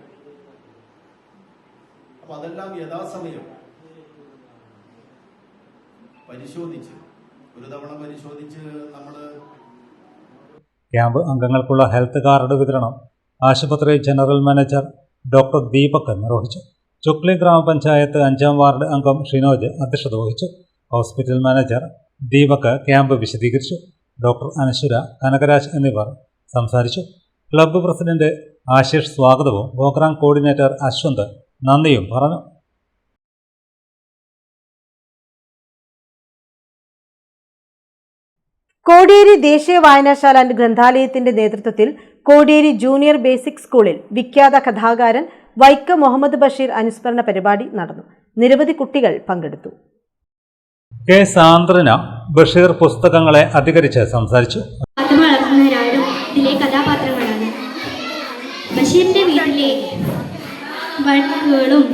[SPEAKER 5] അപ്പൊ അതെല്ലാം യഥാസമയം പരിശോധിച്ച് ഒരു തവണ പരിശോധിച്ച് നമ്മൾ
[SPEAKER 3] ക്യാമ്പ് അംഗങ്ങൾക്കുള്ള ഹെൽത്ത് കാർഡ് വിതരണം ആശുപത്രി ജനറൽ മാനേജർ ഡോക്ടർ ദീപക് നിർവഹിച്ചു. ചുക്ലി ഗ്രാമപഞ്ചായത്ത് 5-ാം വാർഡ് അംഗം ഷിനോജ് അധ്യക്ഷത വഹിച്ചു. ഹോസ്പിറ്റൽ മാനേജർ ദീപക് ക്യാമ്പ് വിശദീകരിച്ചു. ഡോക്ടർ അനശ്വര, കനകരാജ് എന്നിവർ സംസാരിച്ചു. ക്ലബ്ബ് പ്രസിഡന്റ് ആശിഷ് സ്വാഗതവും പ്രോഗ്രാം കോർഡിനേറ്റർ അശ്വന്ത് നന്ദിയും പറഞ്ഞു.
[SPEAKER 1] കോടിയേരി ദേശീയ വായനശാല ആൻഡ് ഗ്രന്ഥാലയത്തിന്റെ നേതൃത്വത്തിൽ കോടിയേരി ജൂനിയർ ബേസിക് സ്കൂളിൽ വിഖ്യാത കഥാകാരൻ വൈക്കം മുഹമ്മദ് ബഷീർ അനുസ്മരണ പരിപാടി നടന്നു. നിരവധി കുട്ടികൾ പങ്കെടുത്തു.
[SPEAKER 3] കെ സാന്ദ്രന ബഷീർ പുസ്തകങ്ങളെ അധികരിച്ച് സംസാരിച്ചു.
[SPEAKER 8] ഇതിലെ കഥാപാത്രങ്ങളാണ്. ബഷീറിന്റെ വീട്ടിലെ വഴക്കുകളും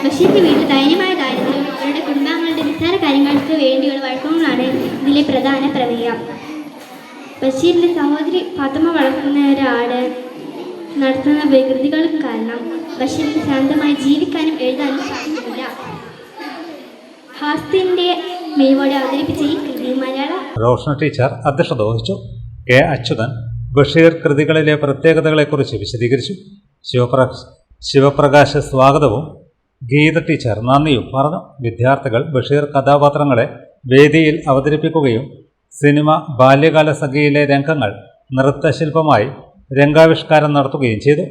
[SPEAKER 8] ബഷീറിന്റെ വീട്ടിൽ ദയനീയമായ കാര്യത്തിലും അവരുടെ കുടുംബാംഗങ്ങളുടെ നിസ്സാര കാര്യങ്ങൾക്ക് വേണ്ടിയുള്ള വഴക്കങ്ങളാണ് ഇതിലെ പ്രധാന പ്രമേയം. ബഷീറിന്റെ സഹോദരി ഫാത്തിമ വളർത്തുന്ന ഒരാട് നടത്തുന്ന വികൃതികളും കാരണം ബഷീറിന് ശാന്തമായി ജീവിക്കാനും എഴുതാനും സാധിക്കില്ല. ഹാസ്യത്തിന്റെ മെയ്വോടെ അവതരിപ്പിച്ച ഈ കൃതി മലയാള
[SPEAKER 3] റോഷന ടീച്ചർ അധ്യക്ഷത വഹിച്ചു. കെ അച്യുതൻ ബഷീർ കൃതികളിലെ പ്രത്യേകതകളെക്കുറിച്ച് വിശദീകരിച്ചു. ശിവപ്രകാശ് സ്വാഗതവും ഗീത ടീച്ചർ നന്ദിയും പറഞ്ഞു. വിദ്യാർത്ഥികൾ ബഷീർ കഥാപാത്രങ്ങളെ വേദിയിൽ അവതരിപ്പിക്കുകയും സിനിമ ബാല്യകാല സഖിയിലെ രംഗങ്ങൾ നൃത്തശില്പമായി രംഗാവിഷ്കാരം നടത്തുകയും ചെയ്തു.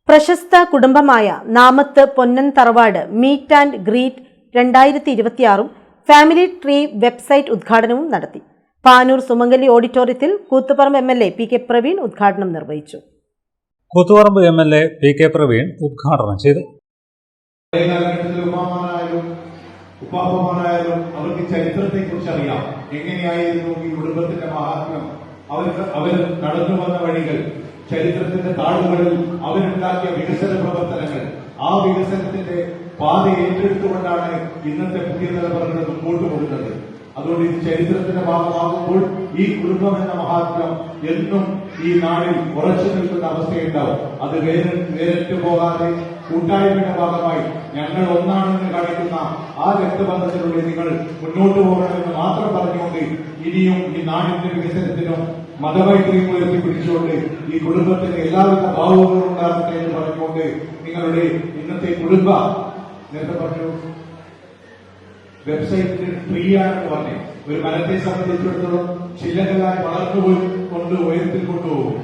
[SPEAKER 1] പ്രശസ്ത കുടുംബമായ നാമത്ത് പൊന്നൻ തറവാട് meet and greet 2026 family tree website ഉദ്ഘാടനവും നടത്തി. പാനൂർ സുമംഗലി ഓഡിറ്റോറിയത്തിൽ കൂത്തുപറമ്പ് MLA PK പ്രവീൺ ഉദ്ഘാടനം നിർവഹിച്ചു.
[SPEAKER 3] കൂത്തുപറമ്പ് MLA PK പ്രവീൺ ഉദ്ഘാടനം ചെയ്തു.
[SPEAKER 21] ഉപ്പാപ്പമാരായാലും അവർക്ക് ചരിത്രത്തെ കുറിച്ച് അറിയാം. എങ്ങനെയായിരുന്നു ഈ കുടുംബത്തിന്റെ മഹാത്മ്യം, അവർ നടന്നു വന്ന വഴികൾ, ചരിത്രത്തിന്റെ താളുകളിൽ അവരുണ്ടാക്കിയ വികസന പ്രവർത്തനങ്ങൾ, ആ വികസനത്തിന്റെ പാത ഏറ്റെടുത്തുകൊണ്ടാണ് ഇന്നത്തെ പുതിയ തലമുറകൾ മുമ്പോട്ട് പോകുന്നത്. അതുകൊണ്ട് ഇത് ചരിത്രത്തിന്റെ ഭാഗമാകുമ്പോൾ ഈ കുടുംബം എന്ന മഹാത്മ്യം എന്നും ഈ നാടിൽ ഉറച്ചു നിൽക്കുന്ന അവസ്ഥയുണ്ടാവും. അത് വേറിട്ട് പോകാതെ കൂട്ടായ്മയുടെ ഭാഗമായി ഞങ്ങൾ ഒന്നാണെന്ന് കാണിക്കുന്ന ആ രക്തബന്ധത്തിലൂടെ നിങ്ങൾ മുന്നോട്ട് പോകണമെന്ന് മാത്രം പറഞ്ഞുകൊണ്ട് ഇനിയും ഈ നാടിന്റെ വികസനത്തിനും മതമൈത്രിയും ഉയർത്തിപ്പിടിച്ചുകൊണ്ട് ഈ കുടുംബത്തിന് എല്ലാവിധ ഭാവങ്ങളും ഉണ്ടാകട്ടെ എന്ന് പറഞ്ഞുകൊണ്ട് നിങ്ങളുടെ ഇന്നത്തെ കുടുംബ നേരത്തെ പറഞ്ഞു വെബ്സൈറ്റിൽ ഫ്രീ ആണെന്ന് പറഞ്ഞേ. ഒരു മരത്തെ സംബന്ധിച്ചിടത്തോളം ചില്ലകളായി വളർന്നുപോയി കൊണ്ട് ഉയരത്തിൽ കൊണ്ടുപോകും.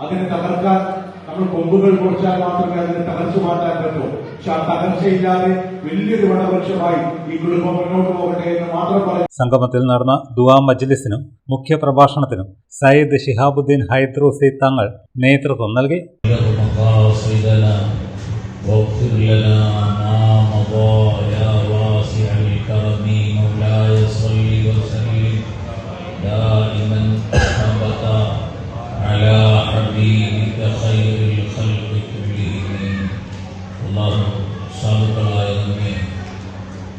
[SPEAKER 21] അതിനെ തകർക്കാൻ നമ്മൾ കൊമ്പുകൾ കുറച്ചാൽ മാത്രമേ അതിനെ തകർച്ചു മാറ്റാൻ പറ്റൂ.
[SPEAKER 10] പക്ഷെ ആ തകർച്ചയില്ലാതെ വലിയൊരു വടവൃക്ഷമായി ഈ കുടുംബം മുന്നോട്ട് പോകട്ടെ എന്ന് മാത്രം പറയും.
[SPEAKER 3] സംഗമത്തിൽ നടന്ന ദുആ മജ്ലിസിനും മുഖ്യ പ്രഭാഷണത്തിനും സയ്യിദ് ശിഹാബുദ്ദീൻ ഹൈദ്രൂസി തങ്ങൾ നേതൃത്വം നൽകി.
[SPEAKER 7] സാധുക്കളായ നമ്മെ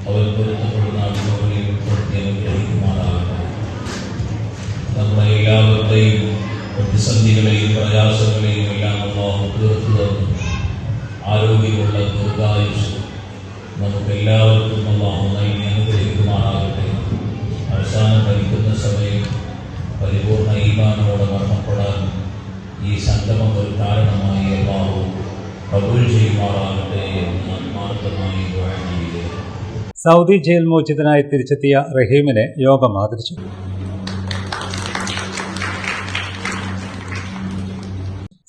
[SPEAKER 7] അവർ പൊരുത്തപ്പെടുന്ന അടിമകളിൽ ഉൾപ്പെടുത്തി അനുഗ്രഹിക്കുമാറാകട്ടെ. നമ്മുടെ എല്ലാവരുടെയും പ്രതിസന്ധികളെയും പ്രയാസങ്ങളെയും എല്ലാം അല്ലാഹു തീർത്തു തന്നു ആരോഗ്യമുള്ള ദീർഘായുസ് നമുക്കെല്ലാവർക്കും അല്ലാഹു നൽകി അനുഗ്രഹിക്കുമാറാകട്ടെ. അവസാനം ഭരിക്കുന്ന സമയം പരിപൂർണ ഈമാനോടെ മരണപ്പെടാൻ ഈ സംഗമം ഒരു കാരണമായി അല്ലാഹു കബൂൽ ചെയ്യുമാറാകട്ടെ എന്ന് ആത്മാർത്ഥമായി ദുആ ചെയ്യുക.
[SPEAKER 3] സൗദി ജയിൽ മോചിതനായി തിരിച്ചെത്തിയ റഹീമിനെ യോഗം ആദരിച്ചു.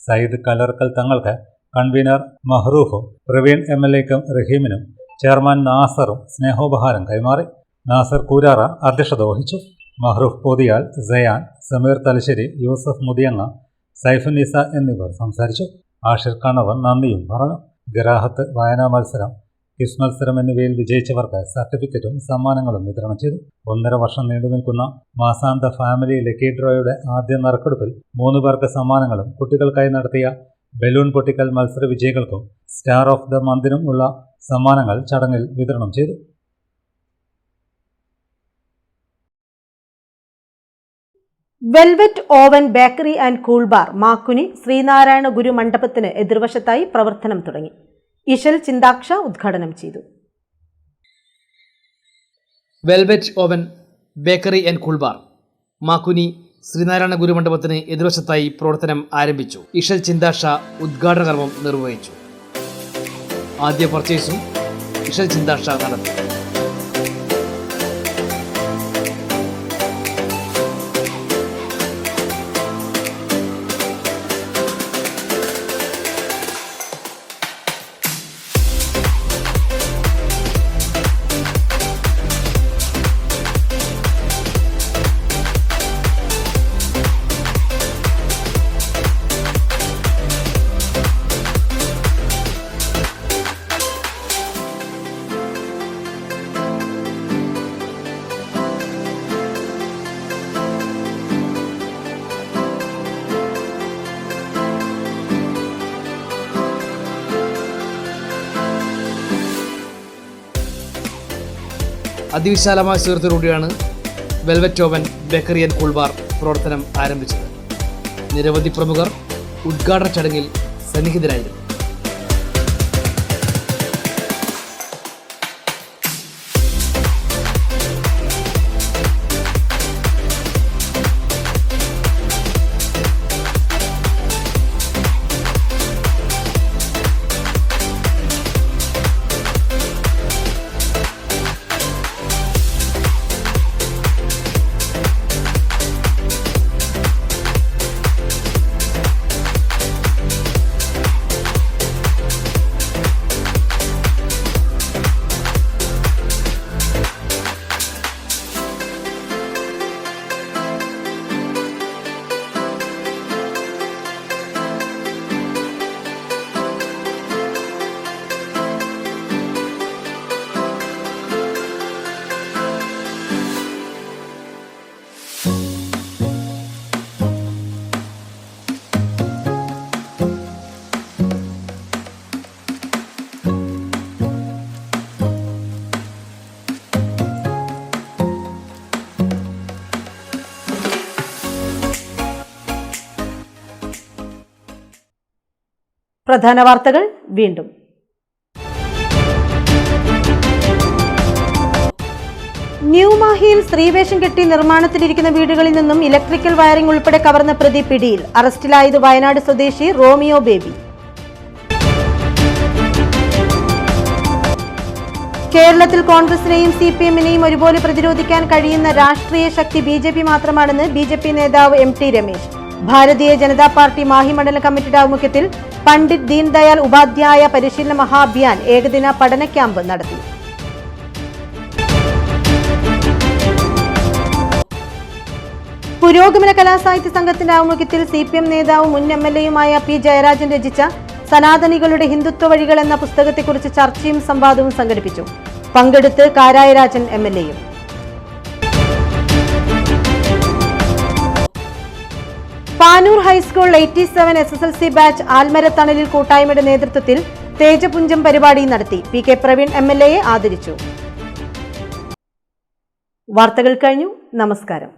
[SPEAKER 3] സയ്യിദ് കലർക്കൽ തങ്ങൾക്ക് കൺവീനർ മഹ്റൂഫും പ്രവീൺ MLAക്കും റഹീമിനും ചെയർമാൻ നാസറും സ്നേഹോപഹാരം കൈമാറി. നാസർ കൂരാറ അധ്യക്ഷത വഹിച്ചു. മഹ്റൂഫ് പോതിയാൽ, സയാൻ, സമീർ തലശ്ശേരി, യൂസഫ് മുദിയങ്ങ, സൈഫുന്നിസ എന്നിവർ സംസാരിച്ചു. ആഷിർ കണവൻ നന്ദിയും പറഞ്ഞു. ഗറാഹത്ത്, വായനാ മത്സരം, ക്വിസ് മത്സരം എന്നിവയിൽ വിജയിച്ചവർക്ക് സർട്ടിഫിക്കറ്റും സമ്മാനങ്ങളും വിതരണം ചെയ്തു. 1.5 വർഷം നീണ്ടുനിൽക്കുന്ന മാസാന്ത ഫാമിലി ലക്കി ഡ്രോയുടെ ആദ്യ നറുക്കെടുപ്പിൽ 3 പേർക്ക് സമ്മാനങ്ങളും കുട്ടികൾക്കായി നടത്തിയ ബലൂൺ പൊട്ടിക്കൽ മത്സര വിജയികൾക്കും സ്റ്റാർ ഓഫ് ദ മന്തിനും ഉള്ള സമ്മാനങ്ങൾ ചടങ്ങിൽ വിതരണം ചെയ്തു.
[SPEAKER 1] Velvet oven bakery and cool bar Makkuni Sreenarayana Guru മണ്ഡപത്തിന് എതിർവശത്തായി പ്രവർത്തനം തുടങ്ങി. ഇശൽ ചിന്താക്ഷ ഉദ്ഘാടനം ചെയ്തു.
[SPEAKER 9] Velvet oven bakery and cool bar Makkuni Sreenarayana Guru മണ്ഡപത്തിന് എതിർവശത്തായി പ്രവർത്തനം ആരംഭിച്ചു. ഇശൽ ചിന്താക്ഷ ഉദ്ഘാടന കർമ്മം നിർവഹിച്ചു. ആദ്യ പർച്ചേസും ഇശൽ ചിന്താക്ഷ നടത്തി. അതിവിശാലമായ സുഹൃത്തോടുകൂടിയാണ് velvet oven bakery and cool bar പ്രവർത്തനം ആരംഭിച്ചത്. നിരവധി പ്രമുഖർ ഉദ്ഘാടന ചടങ്ങിൽ സന്നിഹിതരായിരുന്നു.
[SPEAKER 1] പ്രധാന വാർത്തകൾ വീണ്ടും. ന്യൂമാഹിയിൽ സ്ത്രീവേഷം കെട്ടി നിർമ്മാണത്തിലിരിക്കുന്ന വീടുകളിൽ നിന്നും ഇലക്ട്രിക്കൽ വയറിംഗ് ഉൾപ്പെടെ കവർന്ന പ്രതി പിടിയിൽ. അറസ്റ്റിലായത് വയനാട് സ്വദേശി റോമിയോ ബേബി. കേരളത്തിൽ കോൺഗ്രസിനെയും CPM-നെയും ഒരുപോലെ പ്രതിരോധിക്കാൻ കഴിയുന്ന രാഷ്ട്രീയ ശക്തി BJP മാത്രമാണെന്ന് BJP നേതാവ് MT രമേശ്. ഭാരതീയ ജനതാ പാർട്ടി മാഹി മണ്ഡലം കമ്മിറ്റിയുടെ ആഭിമുഖ്യത്തിൽ പണ്ഡിറ്റ് ദീൻദയാൽ ഉപാധ്യായ പരിശീലന മഹാഭിയാൻ ഏകദിന പഠന ക്യാമ്പ് നടത്തി. പുരോഗമന കലാസാഹിത്യ സംഘത്തിന്റെ ആഭിമുഖ്യത്തിൽ CPM നേതാവും മുൻ MLAയുമായ P. ജയരാജൻ രചിച്ച സനാതനികളുടെ ഹിന്ദുത്വ വഴികൾ എന്ന പുസ്തകത്തെക്കുറിച്ച് ചർച്ചയും സംവാദവും സംഘടിപ്പിച്ചു. പങ്കെടുത്ത് കാരായരാജൻ MLAയും. പാനൂർ ഹൈസ്കൂൾ 87 SSLC ബാച്ച് ആൽമര തണലിൽ കൂട്ടായ്മയുടെ നേതൃത്വത്തിൽ തേജപുഞ്ചം പരിപാടി നടത്തി. PK പ്രവീൺ MLAയെ ആദരിച്ചു. വാർത്തകൾ കഴിഞ്ഞു. നമസ്കാരം.